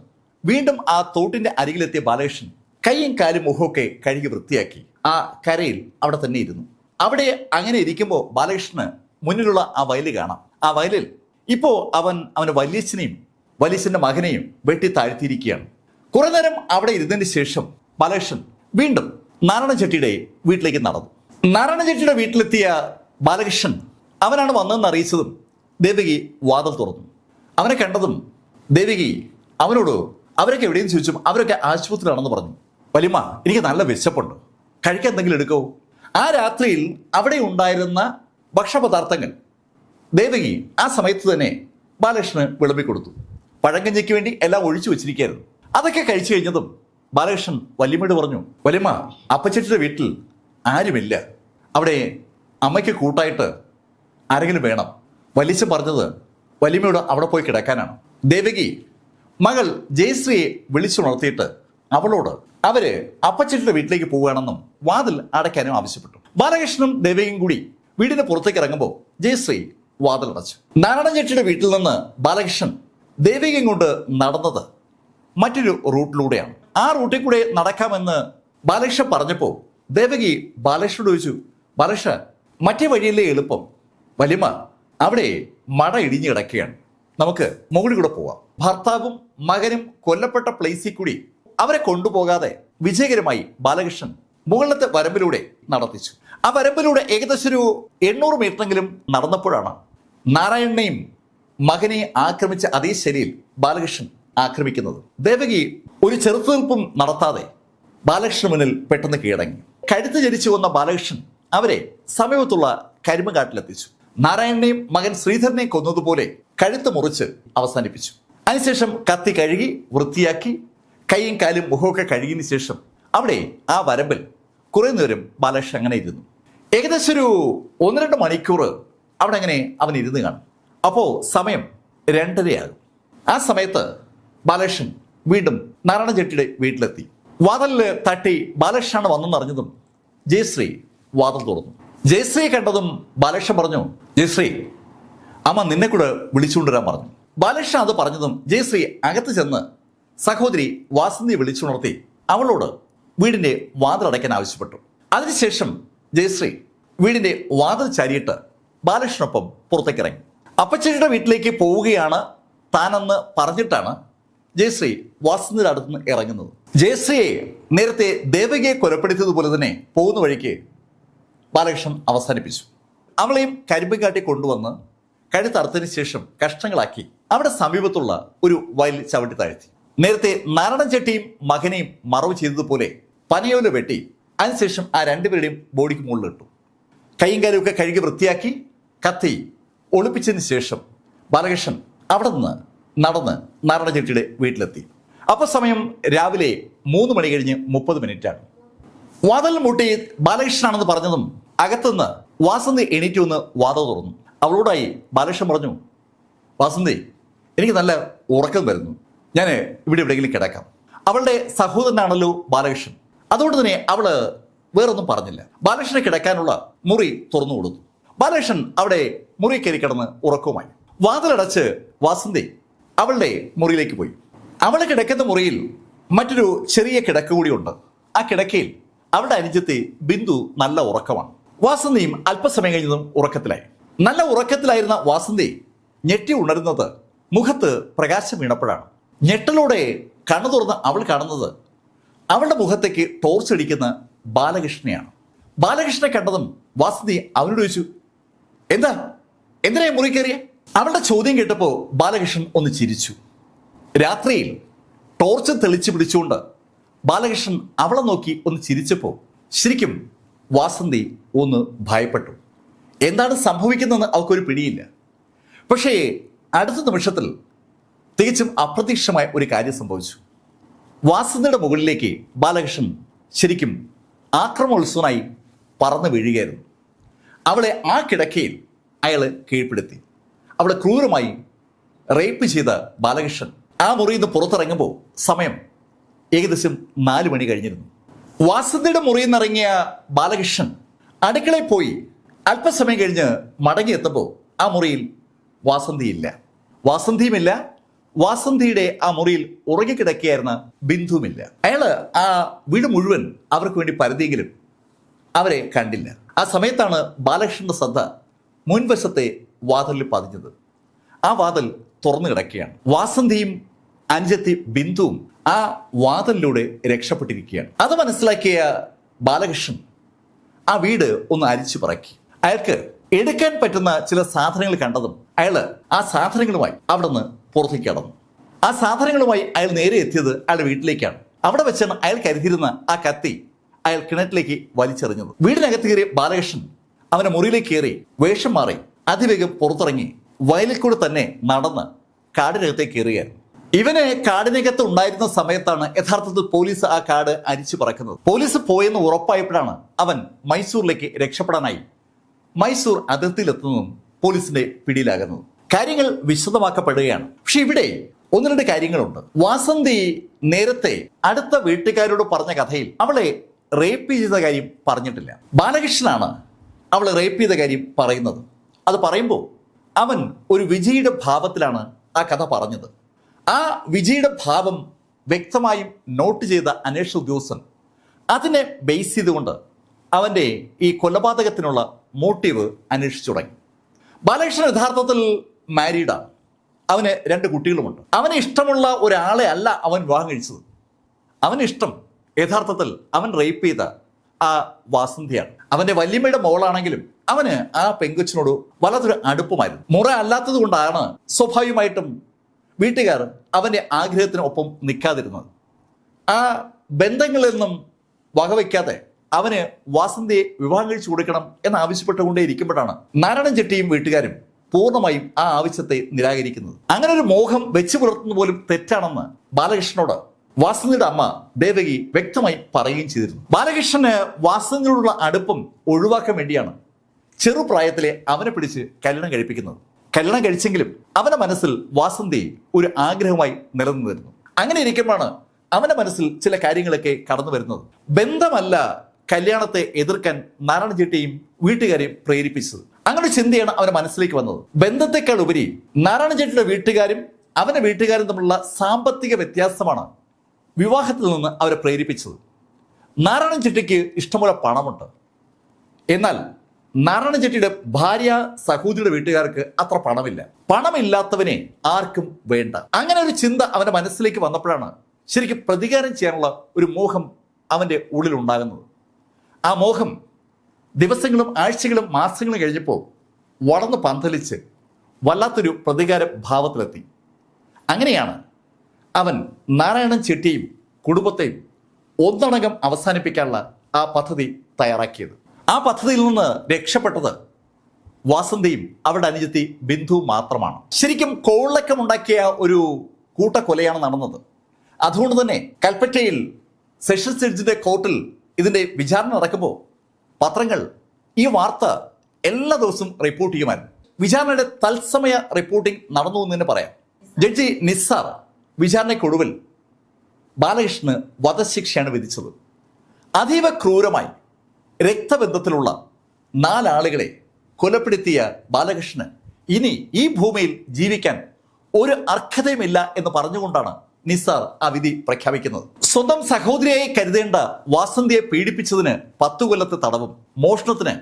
വീണ്ടും ആ തോട്ടിന്റെ അരികിലെത്തിയ ബാലകൃഷ്ണൻ കൈയും കാലും മുഖമൊക്കെ കഴുകി വൃത്തിയാക്കി ആ കരയിൽ അവിടെ തന്നെ ഇരുന്നു. അവിടെ അങ്ങനെ ഇരിക്കുമ്പോൾ ബാലകൃഷ്ണന് മുന്നിലുള്ള ആ വയല് കാണാം. ആ വയലിൽ ഇപ്പോൾ അവൻ്റെ വലിയച്ഛനെയും വലിയച്ഛൻ്റെ മകനെയും വെട്ടി താഴ്ത്തിയിരിക്കുകയാണ്. കുറെ നേരം അവിടെ ഇരുന്നതിന് ശേഷം ബാലകൃഷ്ണൻ വീണ്ടും നാരായണ ചെട്ടിയുടെ വീട്ടിലേക്ക് നടന്നു. നാരായണ ചെട്ടിയുടെ വീട്ടിലെത്തിയ ബാലകൃഷ്ണൻ അവനാണ് വന്നതെന്ന് അറിയിച്ചതും ദേവകി വാതിൽ തുറന്നു. അവനെ കണ്ടതും ദേവകി അവനോട് അവരൊക്കെ എവിടെയെന്ന് ചോദിച്ചു. അവരൊക്കെ ആശുപത്രിയിലാണെന്ന് പറഞ്ഞു. വലിയമ്മ, എനിക്ക് നല്ല വിശപ്പുണ്ട്, കഴിക്കാൻ എന്തെങ്കിലും എടുക്കോ? ആ രാത്രിയിൽ അവിടെ ഉണ്ടായിരുന്ന ഭക്ഷണപദാർത്ഥങ്ങൾ ദേവകി ആ സമയത്ത് തന്നെ ബാലകൃഷ്ണന് വിളമ്പിക്കൊടുത്തു. പഴങ്കഞ്ഞിക്ക് വേണ്ടി എല്ലാം ഒഴിച്ചു വെച്ചിരിക്കുകയായിരുന്നു. അതൊക്കെ കഴിച്ചു കഴിഞ്ഞതും ബാലകൃഷ്ണൻ വല്യമ്മയോട് പറഞ്ഞു, വല്യമ്മ, അപ്പച്ചട്ടിയുടെ വീട്ടിൽ ആരുമില്ല, അവിടെ അമ്മയ്ക്ക് കൂട്ടായിട്ട് ആരെങ്കിലും വേണം. വലിയച്ഛൻ പറഞ്ഞത് വല്യമ്മയോട് അവിടെ പോയി കിടക്കാനാണ്. ദേവകി മകൾ ജയശ്രീയെ വിളിച്ചുണർത്തിയിട്ട് അവളോട് അവര് അപ്പച്ചട്ടിയുടെ വീട്ടിലേക്ക് പോവുകയാണെന്നും വാതിൽ അടയ്ക്കാനും ആവശ്യപ്പെട്ടു. ബാലകൃഷ്ണനും ദേവകിയും കൂടി വീടിന് പുറത്തേക്ക് ഇറങ്ങുമ്പോൾ ജയശ്രീ വാതിലടച്ചു. നാരായണ ചെട്ടിയുടെ വീട്ടിൽ നിന്ന് ബാലകൃഷ്ണൻ ദേവകിയും കൊണ്ട് നടന്നത് മറ്റൊരു റൂട്ടിലൂടെയാണ്. ആ റൂട്ടിൽ കൂടെ നടക്കാമെന്ന് ബാലകൃഷ്ണൻ പറഞ്ഞപ്പോൾ ദേവകി ബാലകൃഷ്ണനോട് ചോദിച്ചു, ബാലകൃഷ്ണ, മറ്റേ വഴിയല്ലേ എളുപ്പം? വല്യമ്മ, അവിടെ മഴ ഇടിഞ്ഞു കിടക്കുകയാണ്, നമുക്ക് മുകളിൽ കൂടെ പോവാം. ഭർത്താവും മകനും കൊല്ലപ്പെട്ട പ്ലേസിൽ കൂടി അവരെ കൊണ്ടുപോകാതെ വിജയകരമായി ബാലകൃഷ്ണൻ മുകളിലത്തെ വരമ്പിലൂടെ നടത്തിച്ചു. ആ വരമ്പിലൂടെ ഏകദേശം ഒരു 800 മീറ്ററെങ്കിലും നടന്നപ്പോഴാണ് നാരായണനെയും മകനെ ആക്രമിച്ച അതേ ശൈലിയിൽ ബാലകൃഷ്ണൻ ആക്രമിക്കുന്നത്. ദേവകി ഒരു ചെറുത്തുനിൽപ്പും നടത്താതെ ബാലകൃഷ്ണന് മുന്നിൽ പെട്ടെന്ന് കീഴടങ്ങി. കഴുത്ത് ചരിച്ചു വന്ന ബാലകൃഷ്ണൻ അവരെ സമീപത്തുള്ള കരിമ്പുകാട്ടിലെത്തിച്ചു. നാരായണനെയും മകൻ ശ്രീധരനെയും കൊന്നതുപോലെ കഴുത്ത് മുറിച്ച് അവസാനിപ്പിച്ചു. അതിനുശേഷം കത്തി കഴുകി വൃത്തിയാക്കി കൈയും കാലും മുഖമൊക്കെ കഴുകിയതിന് ശേഷം അവിടെ ആ വരമ്പിൽ കുറെ നേരം ബാലകൃഷ്ണൻ അങ്ങനെ ഇരുന്നു. ഏകദേശം ഒരു 1-2 മണിക്കൂർ അവിടെ അങ്ങനെ അവൻ ഇരുന്ന് കാണും. അപ്പോൾ സമയം 2:30 ആ സമയത്ത് ബാലകൃഷ്ണൻ വീണ്ടും നാരായണ ചെട്ടിയുടെ വീട്ടിലെത്തി. വാതിലിൽ തട്ടി ബാലകൃഷ്ണനാണ് വന്നെന്നറിഞ്ഞതും ജയശ്രീ വാതിൽ തുറന്നു. ജയശ്രീയെ കണ്ടതും ബാലകൃഷ്ണൻ പറഞ്ഞു, ജയശ്രീ, അമ്മ നിന്നെ കൂടെ വിളിച്ചുകൊണ്ടുവരാൻ പറഞ്ഞു. ബാലകൃഷ്ണൻ അത് പറഞ്ഞതും ജയശ്രീ അകത്ത് ചെന്ന് സഹോദരി വാസന്തിയെ വിളിച്ചുണർത്തി അവളോട് വീടിന്റെ വാതിൽ അടയ്ക്കാൻ ആവശ്യപ്പെട്ടു. അതിനുശേഷം ജയശ്രീ വീടിന്റെ വാതിൽ ചാരിയിട്ട് ബാലകൃഷ്ണനൊപ്പം പുറത്തേക്ക് ഇറങ്ങി. അപ്പച്ചയുടെ വീട്ടിലേക്ക് പോവുകയാണ് താനെന്ന് പറഞ്ഞിട്ടാണ് ജയശ്രീ വാസന്തിയുടെ അടുത്തുനിന്ന് ഇറങ്ങുന്നത്. ജയശ്രീയെ നേരത്തെ ദേവകിയെ കൊലപ്പെടുത്തിയതുപോലെ തന്നെ പോകുന്ന വഴിക്ക് ബാലകൃഷ്ണൻ അവസാനിപ്പിച്ചു. അവളെയും കരിമ്പും കാട്ടി കൊണ്ടുവന്ന് കഴുത്തറുത്തതിന് ശേഷം കഷ്ണങ്ങളാക്കി അവിടെ സമീപത്തുള്ള ഒരു വയലിൽ ചവിട്ടി താഴ്ത്തി. നേരത്തെ നാരായണ ചെട്ടിയും മകനെയും മറവ് ചെയ്തതുപോലെ പനയോല വെട്ടി അതിനുശേഷം ആ രണ്ടുപേരുടെയും ബോഡിക്ക് മുകളിലിട്ടു. കൈയും കാലുമൊക്കെ കഴുകി വൃത്തിയാക്കി കത്തി ഒളിപ്പിച്ചതിന് ശേഷം ബാലകൃഷ്ണൻ അവിടെ നിന്ന് നടന്ന് നാരായണ ചെട്ടിയുടെ വീട്ടിലെത്തി. അപ്പോൾ സമയം രാവിലെ 3 മണി കഴിഞ്ഞ് 30 മിനിറ്റാണ്. വാതിൽ മുട്ടി ബാലകൃഷ്ണനാണെന്ന് പറഞ്ഞതും അകത്തുനിന്ന് വാസന്തി എണീറ്റ് വന്ന് വാതിൽ തുറന്നു. അവളോടായി ബാലകൃഷ്ണൻ പറഞ്ഞു, വാസന്തി, എനിക്ക് നല്ല ഉറക്കം വരുന്നു, ഞാൻ ഇവിടെ എവിടെയെങ്കിലും കിടക്കാം. അവളുടെ സഹോദരനാണല്ലോ ബാലകൃഷ്ണൻ, അതുകൊണ്ട് തന്നെ അവള് വേറൊന്നും പറഞ്ഞില്ല. ബാലകൃഷ്ണന് കിടക്കാനുള്ള മുറി തുറന്നു കൊടുത്തു. ബാലകൃഷ്ണൻ അവിടെ മുറി കയറി കിടന്ന് ഉറക്കവുമായി. വാതിലടച്ച് വാസന്തി അവളുടെ മുറിയിലേക്ക് പോയി. അവൾ കിടക്കുന്ന മുറിയിൽ മറ്റൊരു ചെറിയ കിടക്ക കൂടിയുണ്ട്. ആ കിടക്കയിൽ അവളുടെ അനുജത്തി ബിന്ദു നല്ല ഉറക്കമാണ്. വാസന്തിയും അല്പസമയം കഴിഞ്ഞതും ഉറക്കത്തിലായി. നല്ല ഉറക്കത്തിലായിരുന്ന വാസന്തി ഞെട്ടി ഉണരുന്നത് മുഖത്ത് പ്രകാശം വീണപ്പോഴാണ്. ഞെട്ടലോടെ കണ്ണു തുറന്ന് അവൾ കാണുന്നത് അവളുടെ മുഖത്തേക്ക് ടോർച്ച് അടിക്കുന്ന ബാലകൃഷ്ണനെയാണ്. ബാലകൃഷ്ണനെ കണ്ടതും വാസന്തി അവനോട് ചോദിച്ചു, എന്തിനാ മുറി കയറിയ? അവളുടെ ചോദ്യം കേട്ടപ്പോൾ ബാലകൃഷ്ണൻ ഒന്ന് ചിരിച്ചു. രാത്രിയിൽ ടോർച്ച് തെളിച്ചു പിടിച്ചുകൊണ്ട് ബാലകൃഷ്ണൻ അവളെ നോക്കി ഒന്ന് ചിരിച്ചപ്പോൾ ശരിക്കും വാസന്തി ഒന്ന് ഭയപ്പെട്ടു. എന്താണ് സംഭവിക്കുന്നതെന്ന് അവൾക്കൊരു പിടിയില്ല. പക്ഷേ അടുത്ത നിമിഷത്തിൽ തികച്ചും അപ്രതീക്ഷിതമായ ഒരു കാര്യം സംഭവിച്ചു. വാസന്തിയുടെ മുകളിലേക്ക് ബാലകൃഷ്ണൻ ശരിക്കും ആക്രമണോത്സുകനായി പറന്നു വീഴുകയായിരുന്നു. അവളെ ആ കിടക്കയിൽ അയാൾ കീഴ്പ്പെടുത്തി. അവളെ ക്രൂരമായി റേപ്പ് ചെയ്ത ബാലകൃഷ്ണൻ ആ മുറിയിൽ നിന്ന് പുറത്തിറങ്ങുമ്പോൾ സമയം ഏകദേശം 4 മണി കഴിഞ്ഞിരുന്നു. വാസന്തിയുടെ മുറിയിൽ നിന്നിറങ്ങിയ ബാലകൃഷ്ണൻ അടുക്കളയിൽ പോയി അല്പസമയം കഴിഞ്ഞ് മടങ്ങിയെത്തുമ്പോൾ ആ മുറിയിൽ വാസന്തിയില്ല. വാസന്തിയുമില്ല. വാസന്തിയുടെ ആ മുറിയിൽ ഉറങ്ങിക്കിടക്കുകയായിരുന്ന ബിന്ദുവുമില്ല. അയാൾ ആ വീട് മുഴുവൻ അവർക്ക് വേണ്ടി പരതിയെങ്കിലും അവരെ കണ്ടില്ല. ആ സമയത്താണ് ബാലകൃഷ്ണന്റെ ശ്രദ്ധ മുൻവശത്തെ വാതിലിൽ പതിഞ്ഞത്. ആ വാതിൽ തുറന്നു കിടക്കുകയാണ്. വാസന്തിയും അനുജത്തി ബിന്ദുവും ആ വാതിലിലൂടെ രക്ഷപ്പെട്ടിരിക്കുകയാണ്. അത് മനസ്സിലാക്കിയ ബാലകൃഷ്ണൻ ആ വീട് ഒന്ന് അരിച്ചു പറക്കി. അയാൾക്ക് എടുക്കാൻ പറ്റുന്ന ചില സാധനങ്ങൾ കണ്ടതും അയാൾ ആ സാധനങ്ങളുമായി അവിടെ നിന്ന് പുറത്തേക്ക് കടന്നു. ആ സാധനങ്ങളുമായി അയാൾ നേരെ എത്തിയത് അയാളുടെ വീട്ടിലേക്കാണ്. അവിടെ വെച്ചാണ് അയാൾ കരുതിയിരുന്ന ആ കത്തി അയാൾ കിണറ്റിലേക്ക് വലിച്ചെറിഞ്ഞത്. വീടിനകത്ത് കയറിയ ബാലകൃഷ്ണൻ അവന്റെ മുറിയിലേക്ക് കയറി വേഷം മാറി അതിവേഗം പുറത്തിറങ്ങി വയലിൽ കൂടെ തന്നെ നടന്ന് കാടിനകത്തേക്ക് കയറുകയായിരുന്നു. ഇവന് കാടിനകത്ത് ഉണ്ടായിരുന്ന സമയത്താണ് യഥാർത്ഥത്തിൽ പോലീസ് ആ കാട് അരിച്ചു പറക്കുന്നത്. പോലീസ് പോയെന്ന് ഉറപ്പായപ്പോഴാണ് അവൻ മൈസൂരിലേക്ക് രക്ഷപ്പെടാനായി മൈസൂർ അതിർത്തിയിലെത്തുന്നതും പോലീസിന്റെ പിടിയിലാകുന്നതും. കാര്യങ്ങൾ വിശദമാക്കപ്പെടുകയാണ്. പക്ഷെ ഇവിടെ 1-2 കാര്യങ്ങളുണ്ട്. വാസന്തി നേരത്തെ അടുത്ത വീട്ടുകാരോട് പറഞ്ഞ കഥയിൽ അവളെ റേപ്പ് ചെയ്ത കാര്യം പറഞ്ഞിട്ടില്ല. ബാലകൃഷ്ണനാണ് അവളെ റേപ്പ് ചെയ്ത കാര്യം പറയുന്നത്. അത് പറയുമ്പോൾ അവൻ ഒരു വിജയിയുടെ ഭാവത്തിലാണ് ആ കഥ പറഞ്ഞത്. ആ വിജയിയുടെ ഭാവം വ്യക്തമായും നോട്ട് ചെയ്ത അന്വേഷണ ഉദ്യോഗസ്ഥൻ അതിനെ ബേസ് ചെയ്തുകൊണ്ട് അവൻ്റെ ഈ കൊലപാതകത്തിനുള്ള മോട്ടീവ് അന്വേഷിച്ചു തുടങ്ങി. ബാലകൃഷ്ണൻ യഥാർത്ഥത്തിൽ മാരീഡാണ്. അവന് 2 കുട്ടികളുമുണ്ട്. അവന് ഇഷ്ടമുള്ള ഒരാളെ അല്ല അവൻ വിവാഹം കഴിച്ചത്. അവന് ഇഷ്ടം യഥാർത്ഥത്തിൽ അവൻ റേപ്പ് ചെയ്ത ആ വാസന്തിയാണ്. അവൻ്റെ വല്യമ്മയുടെ മോളാണെങ്കിലും അവന് ആ പെങ്കൊച്ചിനോട് വല്ലാത്തൊരു അടുപ്പമായിരുന്നു. മുറ അല്ലാത്തത് കൊണ്ടാണ് സ്വാഭാവികമായിട്ടും വീട്ടുകാർ അവൻ്റെ ആഗ്രഹത്തിനൊപ്പം നിൽക്കാതിരുന്നത്. ആ ബന്ധങ്ങളിൽ നിന്നും വകവയ്ക്കാതെ അവന് വാസന്തിയെ വിവാഹം കഴിച്ചു കൊടുക്കണം എന്നാവശ്യപ്പെട്ടുകൊണ്ടേ ഇരിക്കുമ്പോഴാണ് നാരായണൻ ചെട്ടിയും വീട്ടുകാരും പൂർണ്ണമായും ആ ആവശ്യത്തെ നിരാകരിക്കുന്നത്. അങ്ങനെ ഒരു മോഹം വെച്ചു പുലർത്തുന്ന പോലും തെറ്റാണെന്ന് ബാലകൃഷ്ണനോട് വാസന്തിയുടെ അമ്മ ദേവകി വ്യക്തമായി പറയുകയും ചെയ്തിരുന്നു. ബാലകൃഷ്ണന് വാസന്തിയോടുള്ള അടുപ്പം ഒഴിവാക്കാൻ വേണ്ടിയാണ് ചെറുപ്രായത്തിലെ അവനെ പിടിച്ച് കല്യാണം കഴിപ്പിക്കുന്നത്. കല്യാണം കഴിച്ചെങ്കിലും അവന്റെ മനസ്സിൽ വാസന്തി ഒരു ആഗ്രഹമായി നിലനിന്നിരുന്നു. അങ്ങനെ ഇരിക്കുമ്പോഴാണ് അവന്റെ മനസ്സിൽ ചില കാര്യങ്ങളൊക്കെ കടന്നു വരുന്നത്. ബന്ധമല്ല കല്യാണത്തെ എതിർക്കാൻ നാരായണൻ ചെട്ടിയും വീട്ടുകാരെയും പ്രേരിപ്പിച്ചത്. അങ്ങനെ ഒരു ചിന്തയാണ് അവന്റെ മനസ്സിലേക്ക് വന്നത്. ബന്ധത്തെക്കാൾ ഉപരി നാരായണൻ ചെട്ടിയുടെ വീട്ടുകാരും അവന്റെ വീട്ടുകാരും തമ്മിലുള്ള സാമ്പത്തിക വ്യത്യാസമാണ് വിവാഹത്തിൽ നിന്ന് അവരെ പ്രേരിപ്പിച്ചത്. നാരായണൻ ചെട്ടിക്ക് ഇഷ്ടംപോലെ പണമുണ്ട്. എന്നാൽ നാരായണൻ ചെട്ടിയുടെ ഭാര്യ സഹോദരിയുടെ വീട്ടുകാർക്ക് അത്ര പണമില്ല. പണമില്ലാത്തവനെ ആർക്കും വേണ്ട. അങ്ങനെ ഒരു ചിന്ത അവന്റെ മനസ്സിലേക്ക് വന്നപ്പോഴാണ് ശരിക്കും പ്രതികാരം ചെയ്യാനുള്ള ഒരു മോഹം അവന്റെ ഉള്ളിൽ ഉണ്ടാകുന്നത്. ആ മോഹം ദിവസങ്ങളും ആഴ്ചകളും മാസങ്ങളും കഴിഞ്ഞപ്പോൾ വളർന്ന് പന്തലിച്ച് വല്ലാത്തൊരു പ്രതികാര ഭാവത്തിലെത്തി. അങ്ങനെയാണ് അവൻ നാരായണൻ ചെട്ടിയും കുടുംബത്തെയും ഒന്നടങ്കം അവസാനിപ്പിക്കാനുള്ള ആ പദ്ധതി തയ്യാറാക്കിയത്. ആ പദ്ധതിയിൽ നിന്ന് രക്ഷപ്പെട്ടത് വാസന്തിയും അവരുടെ അനുജത്തി ബിന്ദു മാത്രമാണ്. ശരിക്കും കോളിളക്കമുണ്ടാക്കിയ ഒരു കൂട്ടക്കൊലയാണ് നടന്നത്. അതുകൊണ്ട് തന്നെ കൽപ്പറ്റയിൽ സെഷൻസ് ജഡ്ജിന്റെ കോർട്ടിൽ ഇതിന്റെ വിചാരണ നടക്കുമ്പോൾ പത്രങ്ങൾ ഈ വാർത്ത എല്ലാ ദിവസവും റിപ്പോർട്ട് ചെയ്യുമായിരുന്നു. വിചാരണയുടെ തത്സമയ റിപ്പോർട്ടിംഗ് നടന്നു എന്ന് തന്നെ പറയാം. ജഡ്ജി നിസാർ വിചാരണയ്ക്കൊടുവിൽ ബാലകൃഷ്ണന് വധശിക്ഷയാണ് വിധിച്ചത്. അതീവ ക്രൂരമായി രക്തബന്ധത്തിലുള്ള 4 ആളുകളെ കൊലപ്പെടുത്തിയ ബാലകൃഷ്ണന് ഇനി ഈ ഭൂമിയിൽ ജീവിക്കാൻ ഒരു അർഹതയുമില്ല എന്ന് പറഞ്ഞുകൊണ്ടാണ് നിസാർ ആ വിധി പ്രഖ്യാപിക്കുന്നത്. സ്വന്തം സഹോദരിയായി കരുതേണ്ട വാസന്തിയെ പീഡിപ്പിച്ചതിന് 10 കൊല്ലത്തെ തടവും മോഷണത്തിന്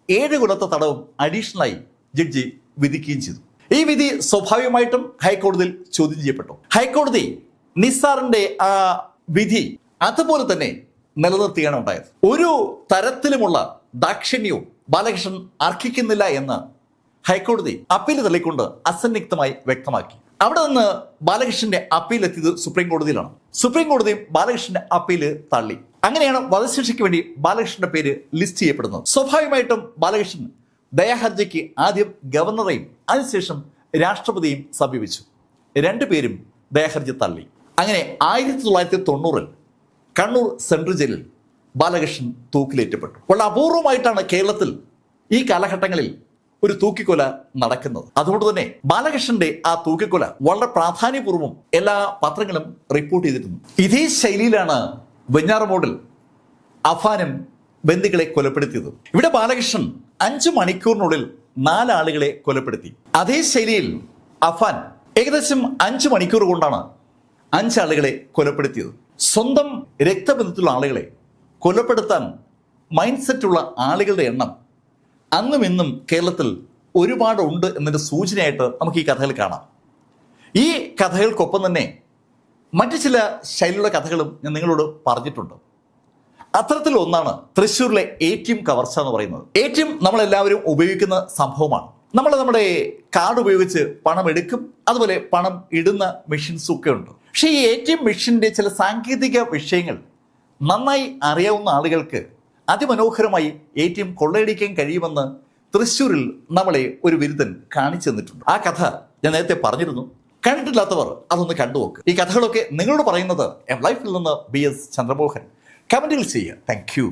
7 കൊല്ലത്തെ തടവും അഡീഷണലായി ജഡ്ജി വിധിക്കുകയും ചെയ്തു. ഈ വിധി സ്വാഭാവികമായിട്ടും ഹൈക്കോടതിയിൽ ചോദ്യം ചെയ്യപ്പെട്ടു. ഹൈക്കോടതി നിസാറിന്റെ ആ വിധി അതുപോലെ തന്നെ നിലനിർത്തുകയാണ് ഉണ്ടായത്. ഒരു തരത്തിലുമുള്ള ദാക്ഷിണ്യവും ബാലകൃഷ്ണൻ അർഹിക്കുന്നില്ല എന്ന് ഹൈക്കോടതി അപ്പീൽ തള്ളിക്കൊണ്ട് അസന്നിഗ്ധമായി വ്യക്തമാക്കി. അവിടെ നിന്ന് ബാലകൃഷ്ണന്റെ അപ്പീൽ എത്തിയത് സുപ്രീം കോടതിയിലാണ്. സുപ്രീം കോടതിയും ബാലകൃഷ്ണന്റെ അപ്പീല് തള്ളി. അങ്ങനെയാണ് വധശിക്ഷയ്ക്ക് വേണ്ടി ബാലകൃഷ്ണന്റെ പേര് ലിസ്റ്റ് ചെയ്യപ്പെടുന്നത്. സ്വാഭാവികമായിട്ടും ബാലകൃഷ്ണൻ ദയാഹർജിക്ക് ആദ്യം ഗവർണറെയും അതിനുശേഷം രാഷ്ട്രപതിയും സമീപിച്ചു. 2 പേരും ദയാഹർജി തള്ളി. അങ്ങനെ 1990 കണ്ണൂർ സെൻട്രൽ ജയിലിൽ ബാലകൃഷ്ണൻ തൂക്കിലേറ്റപ്പെട്ടു. വളരെ അപൂർവമായിട്ടാണ് കേരളത്തിൽ ഈ കാലഘട്ടങ്ങളിൽ ഒരു തൂക്കിക്കൊല നടക്കുന്നത്. അതുകൊണ്ട് തന്നെ ബാലകൃഷ്ണന്റെ ആ തൂക്കിക്കൊല വളരെ പ്രാധാന്യപൂർവ്വം എല്ലാ പത്രങ്ങളും റിപ്പോർട്ട് ചെയ്തിരുന്നു. ഇതേ ശൈലിയിലാണ് വെഞ്ഞാറമൂടിൽ അഫാനും ബന്ദികളെ കൊലപ്പെടുത്തിയത്. ഇവിടെ ബാലകൃഷ്ണൻ 5 മണിക്കൂറിനുള്ളിൽ 4 ആളുകളെ കൊലപ്പെടുത്തി. അതേ ശൈലിയിൽ അഫാൻ ഏകദേശം 5 മണിക്കൂർ കൊണ്ടാണ് 5 ആളുകളെ കൊലപ്പെടുത്തിയത്. സ്വന്തം രക്തബന്ധത്തിലുള്ള ആളുകളെ കൊലപ്പെടുത്താൻ മൈൻഡ് സെറ്റുള്ള ആളുകളുടെ എണ്ണം അന്നും ഇന്നും കേരളത്തിൽ ഒരുപാട് ഉണ്ട് എന്നൊരു സൂചനയായിട്ട് നമുക്ക് ഈ കഥകൾ കാണാം. ഈ കഥകൾക്കൊപ്പം തന്നെ മറ്റു ചില ശൈലിയുടെ കഥകളും ഞാൻ നിങ്ങളോട് പറഞ്ഞിട്ടുണ്ട്. അത്തരത്തിൽ ഒന്നാണ് തൃശ്ശൂരിലെ ATM കവർച്ച എന്ന് പറയുന്നത്. ATM നമ്മളെല്ലാവരും ഉപയോഗിക്കുന്ന സംഭവമാണ്. നമ്മുടെ കാർഡ് ഉപയോഗിച്ച് പണം എടുക്കും, അതുപോലെ പണം ഇടുന്ന മെഷീൻസും ഒക്കെ ഉണ്ട്. പക്ഷേ ഈ ATM മെഷീൻ്റെ ചില സാങ്കേതിക വിഷയങ്ങൾ നന്നായി അറിയാവുന്ന ആളുകൾക്ക് അതിമനോഹരമായി ATM കൊള്ളയടിക്കാൻ കഴിയുമെന്ന് തൃശ്ശൂരിൽ നമ്മളെ ഒരു വിരുദ്ധൻ കാണിച്ചു തന്നിട്ടുണ്ട്. ആ കഥ ഞാൻ നേരത്തെ പറഞ്ഞിരുന്നു. കണ്ടിട്ടില്ലാത്തവർ അതൊന്ന് കണ്ടുനോക്ക്. ഈ കഥകളൊക്കെ നിങ്ങളോട് പറയുന്നത് ലൈഫിൽ നിന്ന് BS ചന്ദ്രമോഹൻ. കമന്റുകൾ ചെയ്യുക. Thank you.